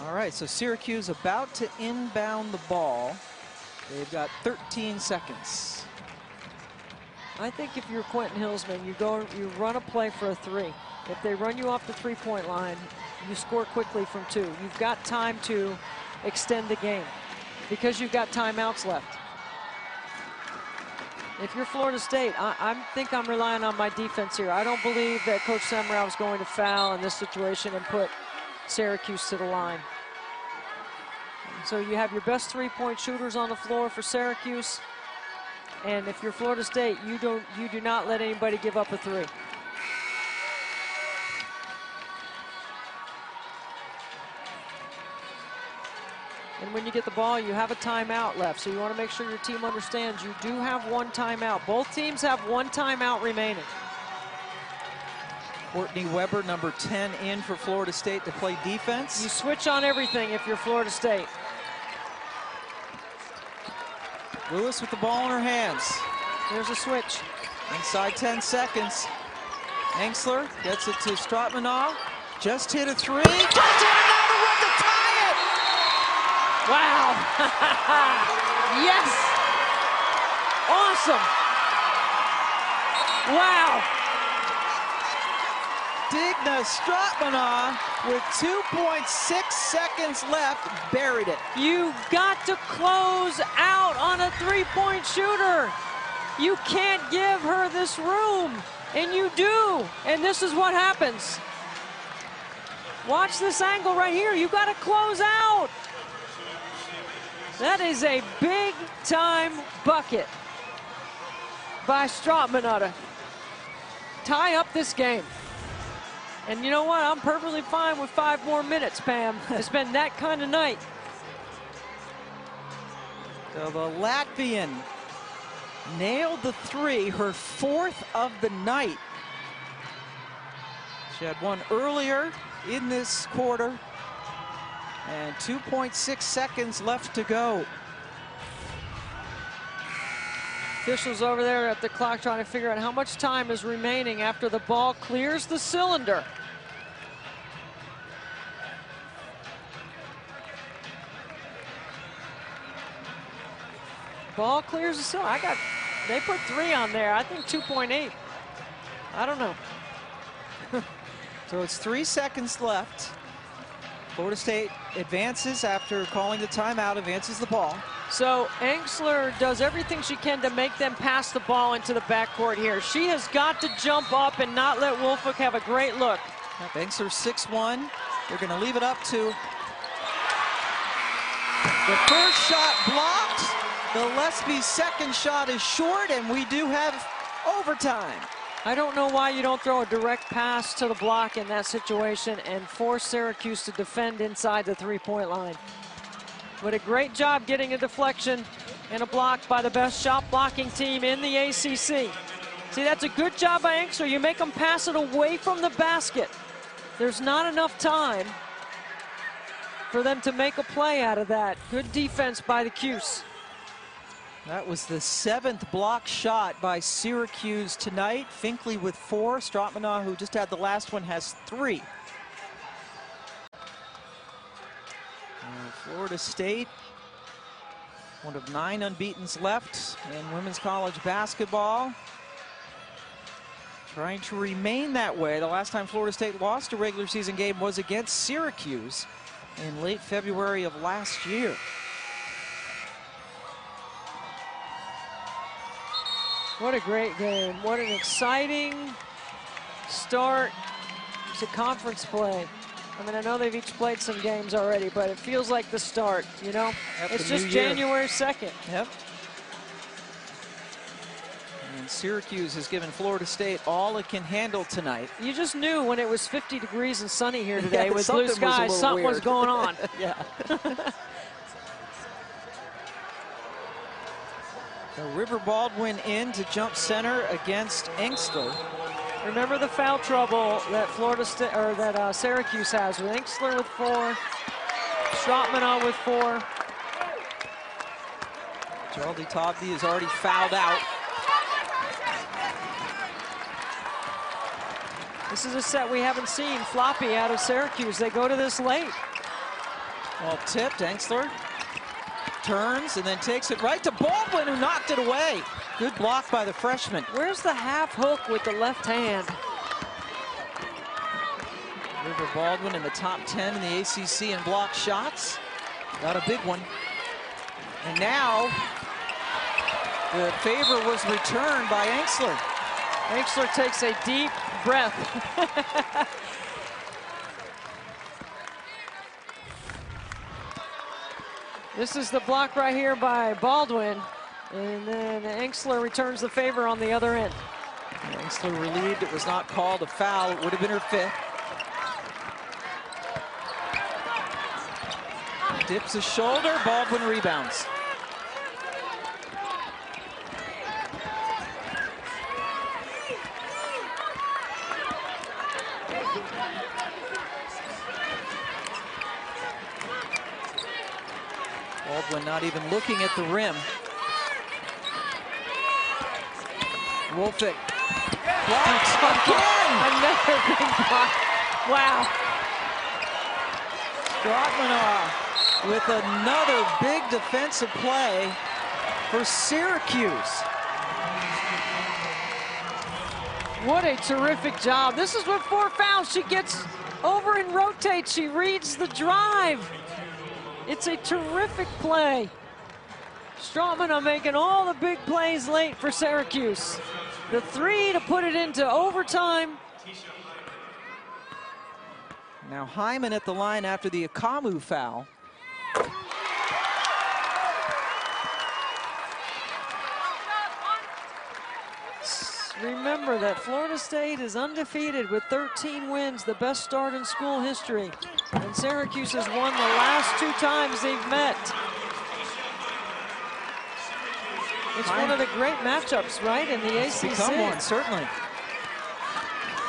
All right, so Syracuse about to inbound the ball. They've got 13 seconds. I think if you're Quentin Hillsman, you run a play for a 3. If they run you off the 3-point line, you score quickly from 2. You've got time to extend the game because you've got timeouts left. If you're Florida State, I think I'm relying on my defense here. I don't believe that Coach Semrau is going to foul in this situation and put Syracuse to the line. So you have your best 3-point shooters on the floor for Syracuse. And if you're Florida State, you do not let anybody give up a 3. And when you get the ball, you have a timeout left. So you want to make sure your team understands you do have 1 timeout. Both teams have 1 timeout remaining. Courtney Weber, number 10, in for Florida State to play defense. You switch on everything if you're Florida State. Lewis with the ball in her hands. There's a switch. Inside 10 seconds. Engsler gets it to Stratmanov. Just hit a 3. Just hit another one to tie it! Wow. Yes. Awesome. Wow. Digna Stratmanov with 2.6 seconds left, buried it. You've got to close out on a 3-point shooter. You can't give her this room, and you do, and this is what happens. Watch this angle right here. You've got to close out. That is a big-time bucket by Stratmanov to tie up this game. And you know what? I'm perfectly fine with 5 more minutes, Pam. It's been that kind of night. So the Latvian nailed the 3, her 4th of the night. She had 1 earlier in this quarter. And 2.6 seconds left to go. Officials over there at the clock trying to figure out how much time is remaining after the ball clears the cylinder. Ball clears the cylinder. They put 3 on there. I think 2.8. I don't know. So it's 3 seconds left. Florida State advances after calling the timeout, advances the ball. So Engsler does everything she can to make them pass the ball into the backcourt here. She has got to jump up and not let Woolfolk have a great look. Engsler 6'1". They're going to leave it up to the first shot blocked. Gillespie's second shot is short, and we do have overtime. I don't know why you don't throw a direct pass to the block in that situation and force Syracuse to defend inside the 3-point line. But a great job getting a deflection and a block by the best shot blocking team in the ACC. See, that's a good job by Engsler. You make them pass it away from the basket. There's not enough time for them to make a play out of that. Good defense by the Cuse. That was the 7th block shot by Syracuse tonight. Finkley with 4. Stratmanov, who just had the last one, has 3. Florida State, one of 9 unbeatens left in women's college basketball. trying to remain that way. The last time Florida State lost a regular season game was against Syracuse in late February of last year. What a great game. What an exciting start to conference play. I mean, I know they've each played some games already, but it feels like the start, you know? It's just January 2nd. Yep. And Syracuse has given Florida State all it can handle tonight. You just knew when it was 50 degrees and sunny here today with blue skies, something was going on. Yeah. So River Baldwin in to jump center against Engstler. Remember the foul trouble that Syracuse has with Engstler with 4, Stratmanov with 4. Geraldine Tobde is already fouled out. This is a set we haven't seen. Floppy out of Syracuse. They go to this late. Well tipped, Engstler turns and then takes it right to Baldwin, who knocked it away. Good block by the freshman. Where's the half hook with the left hand? River Baldwin in the top 10 in the ACC in block shots. Got a big one. And now the favor was returned by Engstler. Engstler takes a deep breath. This is the block right here by Baldwin. And then Engstler returns the favor on the other end. Engstler relieved it was not called a foul. It would have been her 5th. Dips a shoulder, Baldwin rebounds. Baldwin not even looking at the rim. Wolfick blocks again. Another big block. Wow. Stratmanov with another big defensive play for Syracuse. What a terrific job. This is with 4 fouls. She gets over and rotates. She reads the drive. It's a terrific play. Stratmanov making all the big plays late for Syracuse. The 3 to put it into overtime. Now Hyman at the line after the Akamu foul. Remember that Florida State is undefeated with 13 wins, the best start in school history. And Syracuse has won the last 2 times they've met. It's one of the great matchups, right, in the ACC. It's become one, certainly.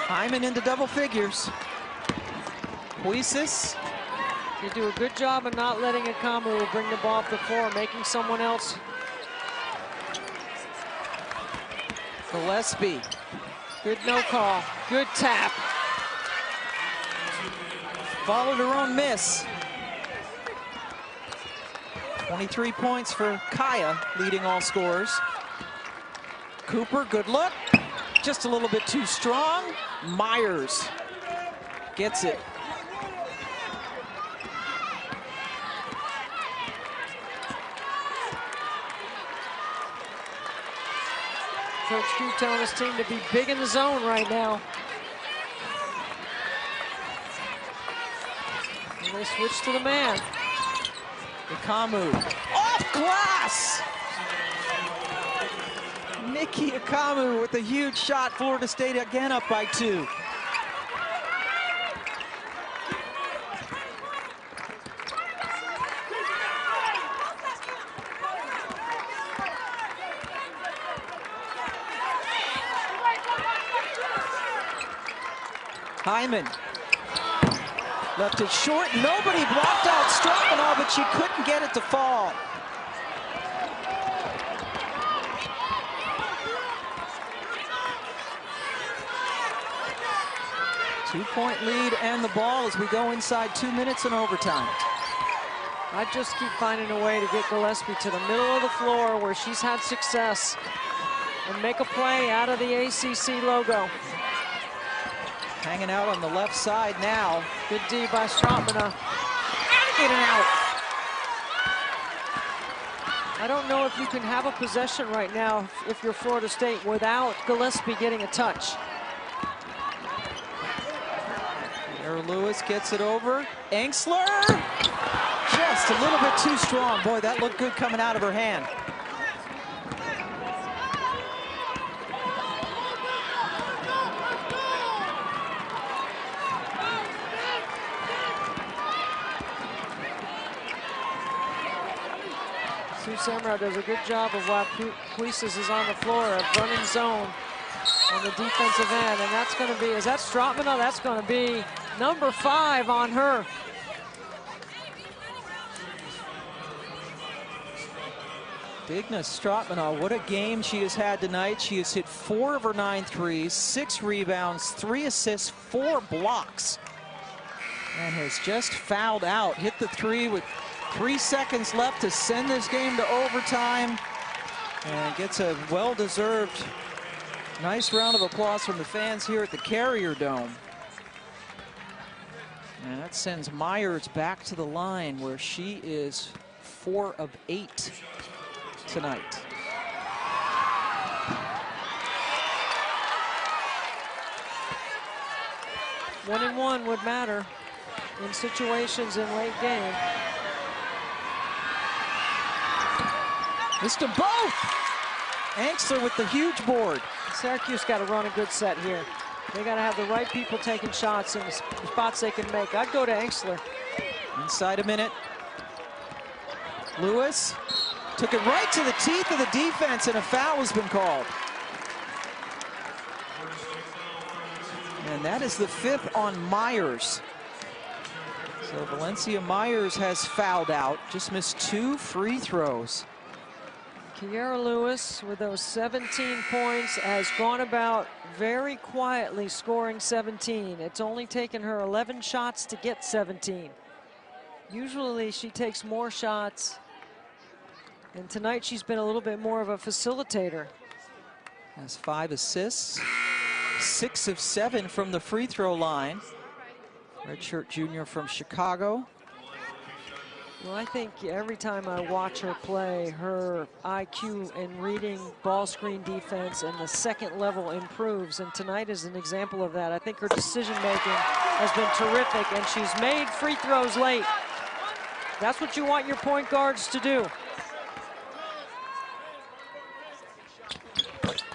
Hyman into double figures. Huisis. They do a good job of not letting Akamu bring the ball off the floor, making someone else. Gillespie. Good no call. Good tap. Followed her own miss. 23 points for Kaya, leading all scorers. Cooper, good look. Just a little bit too strong. Myers gets it. Coach Q telling his team to be big in the zone right now. And they switch to the man. Akamu off glass. Nikki Akamu with a huge shot. Florida State again up by 2. Hyman left it short. Nobody blocked out Stratmanov, but she couldn't get it to fall. Two-point lead and the ball as we go inside 2 minutes in overtime. I just keep finding a way to get Gillespie to the middle of the floor where she's had success and make a play out of the ACC logo. hanging out on the left side now. Good D by Stratmana. In and out. I don't know if you can have a possession right now if you're Florida State without Gillespie getting a touch. Kiara Lewis gets it over. Engsler! Just a little bit too strong. Boy, that looked good coming out of her hand. Sue Samrau does a good job of while Puises is on the floor of running zone on the defensive end, and that's going to be, is that Stratmana? That's going to be number 5 on her. Digna Stratmana, what a game she has had tonight. She has hit 4 of her 9 threes, 6 rebounds, 3 assists, 4 blocks, and has just fouled out. Hit the 3 with 3 seconds left to send this game to overtime, and gets a well-deserved nice round of applause from the fans here at the Carrier Dome. And that sends Myers back to the line where she is 4 of 8 tonight. One and one would matter in situations in late game. Missed them both. Engsler with the huge board. Syracuse got to run a good set here. They got to have the right people taking shots in the spots they can make. I'd go to Engsler. Inside a minute. Lewis took it right to the teeth of the defense, and a foul has been called. And that is the 5th on Myers. So Valencia Myers has fouled out, just missed 2 free throws. Kiara Lewis with those 17 points has gone about very quietly scoring 17. It's only taken her 11 shots to get 17. Usually she takes more shots, and tonight she's been a little bit more of a facilitator. Has 5 assists, 6 of 7 from the free throw line. Redshirt junior from Chicago. Well, I think every time I watch her play, her IQ in reading ball screen defense and the second level improves, and tonight is an example of that. I think her decision-making has been terrific, and she's made free throws late. That's what you want your point guards to do.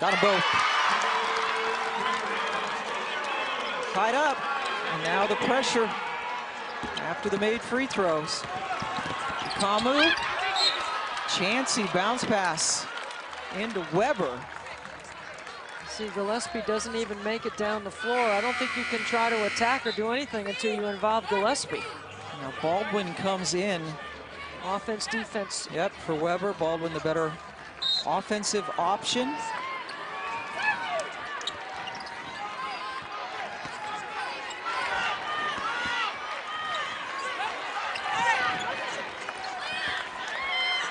Got them both. Tied up, and now the pressure after the made free throws. Kamu, Chansey bounce pass into Weber. See, Gillespie doesn't even make it down the floor. I don't think you can try to attack or do anything until you involve Gillespie. Now Baldwin comes in. Offense, defense. Yep, for Weber, Baldwin the better offensive option.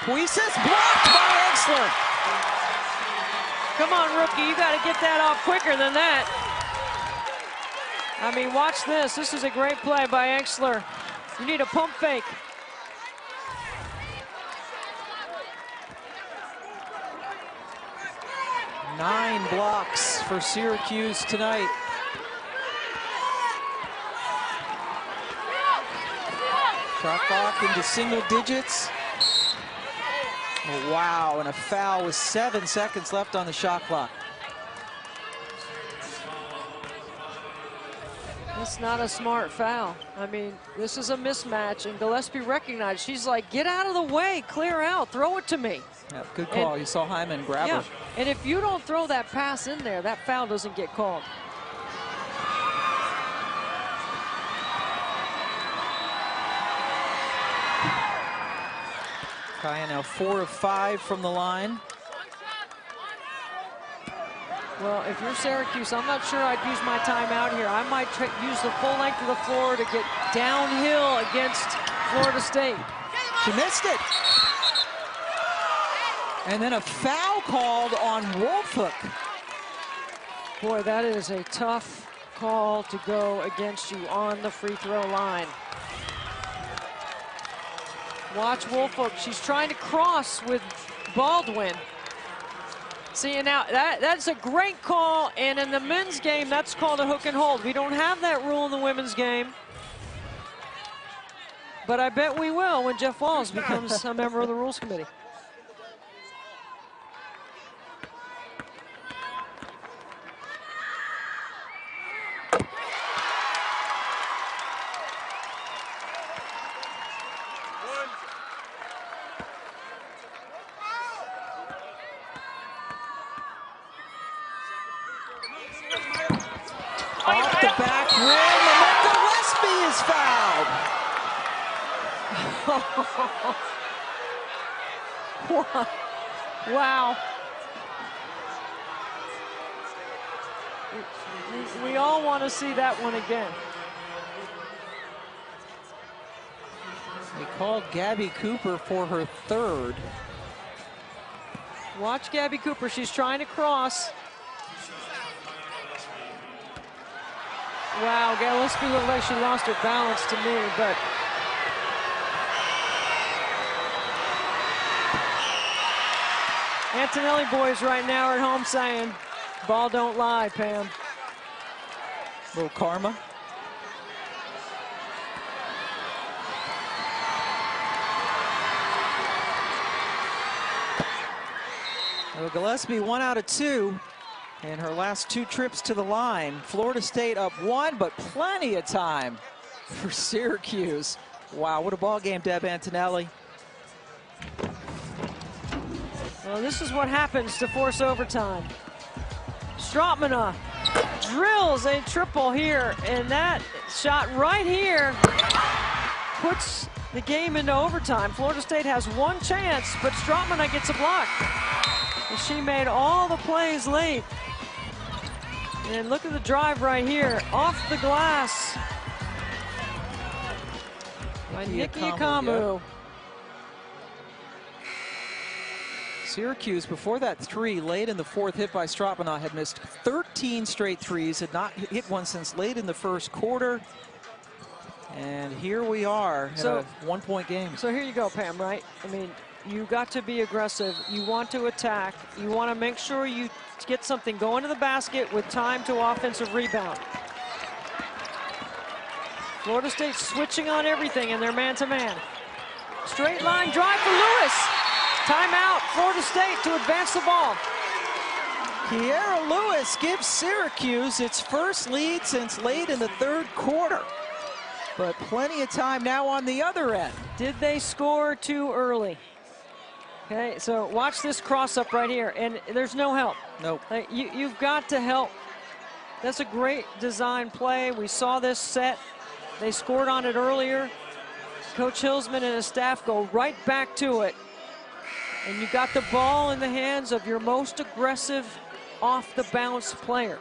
Puises blocked by Engsler. Come on, rookie, you got to get that off quicker than that. I mean, watch this. This is a great play by Engsler. You need a pump fake. Nine blocks for Syracuse tonight. Shot clock into single digits. Oh, wow, and a foul with 7 seconds left on the shot clock. That's not a smart foul. I mean, this is a mismatch, and Gillespie recognized. She's like, get out of the way, clear out, throw it to me. Yeah, good call. And you saw Hyman grab her. And if you don't throw that pass in there, that foul doesn't get called. Kaya now 4 of 5 from the line. Well, if you're Syracuse, I'm not sure I'd use my timeout here. I might use the full length of the floor to get downhill against Florida State. She missed it. And then a foul called on Wolfhook. Boy, that is a tough call to go against you on the free throw line. Watch Woolfolk. She's trying to cross with Baldwin. See, and now that's a great call, and in the men's game, that's called a hook and hold. We don't have that rule in the women's game, but I bet we will when Jeff Walls becomes a member of the rules committee. Off the back rim, and Gillespie is fouled. Wow. We all want to see that one again. They called Gabby Cooper for her third. Watch Gabby Cooper. She's trying to cross. Wow, Gillespie looked like she lost her balance to me, but Antonelli boys right now are at home saying, ball don't lie, Pam. Little karma. Well, Gillespie 1 out of 2 in her last 2 trips to the line. Florida State up 1, but plenty of time for Syracuse. Wow, what a ball game, Deb Antonelli. Well, this is what happens to force overtime. Strautmana drills a triple here, and that shot right here puts the game into overtime. Florida State has one chance, but Strautmana gets a block. And she made all the plays late. And look at the drive right here, off the glass by Nikki Akamu. Syracuse, before that 3 late in the 4th hit by Strautmana, had missed 13 straight threes, had not hit one since late in the 1st quarter. And here we are in a 1-point game. So here you go, Pam, right? I mean, you got to be aggressive. You want to attack. You want to make sure you get something going to the basket with time to offensive rebound. Florida State switching on everything in their man-to-man. Straight line drive for Lewis. Timeout, Florida State to advance the ball. Kiera Lewis gives Syracuse its first lead since late in the 3rd quarter. But plenty of time now on the other end. Did they score too early? Okay, so watch this cross-up right here, and there's no help. Nope. You've got to help. That's a great design play. We saw this set. They scored on it earlier. Coach Hillsman and his staff go right back to it. And you got the ball in the hands of your most aggressive off-the-bounce player.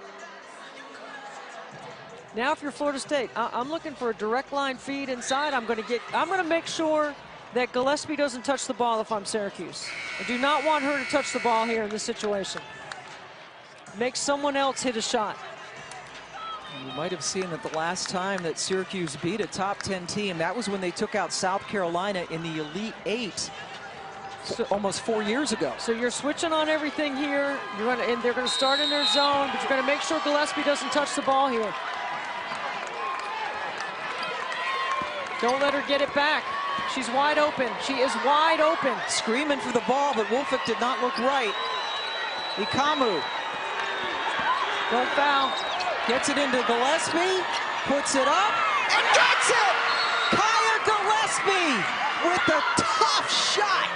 Now, if you're Florida State, I'm looking for a direct line feed inside. I'm going to make sure that Gillespie doesn't touch the ball if I'm Syracuse. I do not want her to touch the ball here in this situation. Make someone else hit a shot. You might have seen that the last time that Syracuse beat a top 10 team, that was when they took out South Carolina in the Elite 8 almost 4 years ago. So you're switching on everything here. And they're going to start in their zone, but you're going to make sure Gillespie doesn't touch the ball here. Don't let her get it back. She's wide open. She is wide open. Screaming for the ball, but Woolfolk did not look right. Akamu. Don't foul. Gets it into Gillespie, puts it up, and gets it! Kaya Gillespie with a tough shot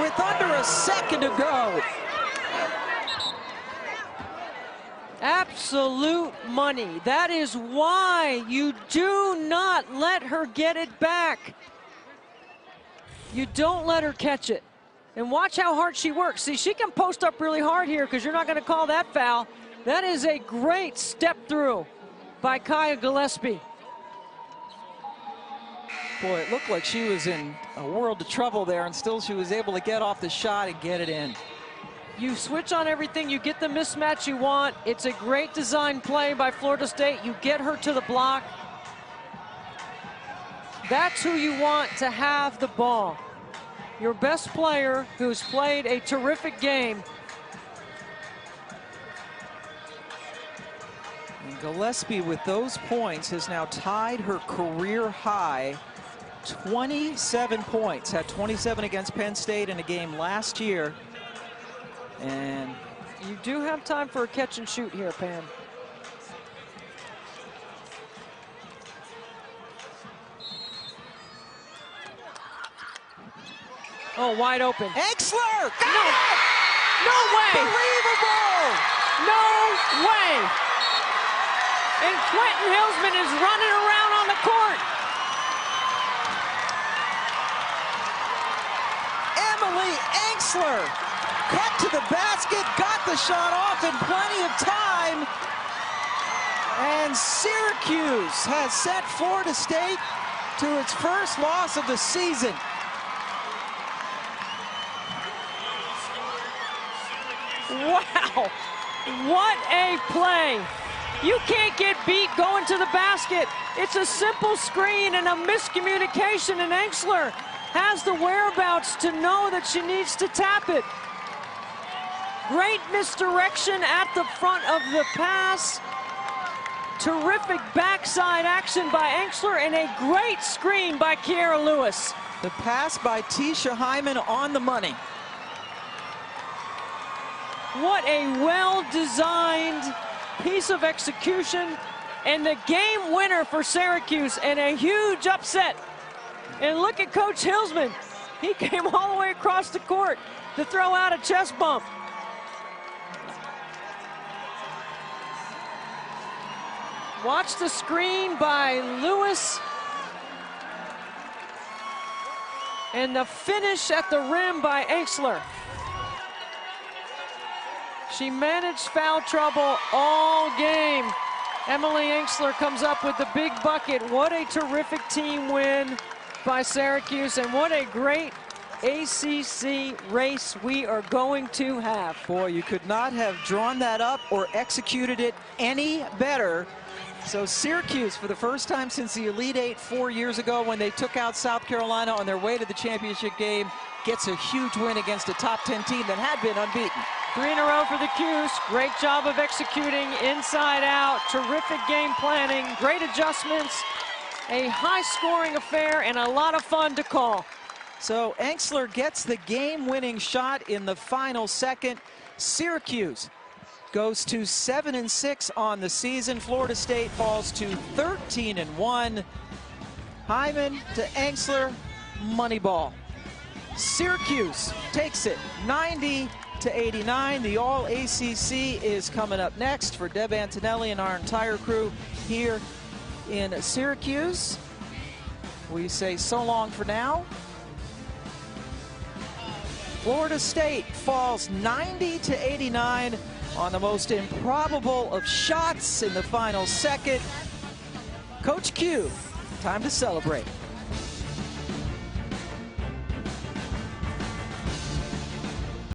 with under a second to go. Absolute money. That is why you do not let her get it back. You don't let her catch it. And watch how hard she works. See, she can post up really hard here because you're not going to call that foul. That is a great step through by Kaya Gillespie. Boy, it looked like she was in a world of trouble there, and still she was able to get off the shot and get it in. You switch on everything, you get the mismatch you want. It's a great design play by Florida State. You get her to the block. That's who you want to have the ball. Your best player who's played a terrific game. And Gillespie, with those points, has now tied her career high. 27 points, had 27 against Penn State in a game last year. And you do have time for a catch and shoot here, Pam. Oh, wide open. Exler! No! No way! Unbelievable! No way! And Quentin Hillsman is running around on the court. Emily Exler cut to the basket, got the shot off in plenty of time. And Syracuse has sent Florida State to its first loss of the season. Wow, what a play. You can't get beat going to the basket. It's a simple screen and a miscommunication, and Exler has the whereabouts to know that she needs to tap it. Great misdirection at the front of the pass. Terrific backside action by Exler and a great screen by Kiera Lewis. The pass by Tisha Hyman on the money. What a well-designed piece of execution, and the game winner for Syracuse, and a huge upset. And look at Coach Hillsman. He came all the way across the court to throw out a chest bump. Watch the screen by Lewis. And the finish at the rim by Exler. She managed foul trouble all game. Emily Exler comes up with the big bucket. What a terrific team win by Syracuse, and what a great ACC race we are going to have. Boy, you could not have drawn that up or executed it any better. So Syracuse, for the first time since the Elite Eight 4 years ago when they took out South Carolina on their way to the championship game, gets a huge win against a top 10 team that had been unbeaten. 3 in a row for the Cuse. Great job of executing inside out. Terrific game planning. Great adjustments. A high-scoring affair and a lot of fun to call. So Exler gets the game-winning shot in the final second. Syracuse goes to 7-6 on the season. Florida State falls to 13-1. Hyman to Exler, money ball. Syracuse takes it 90-89. The All-ACC is coming up next for Deb Antonelli and our entire crew here in Syracuse. We say so long for now. Florida State falls 90-89 on the most improbable of shots in the final second. Coach Q, time to celebrate.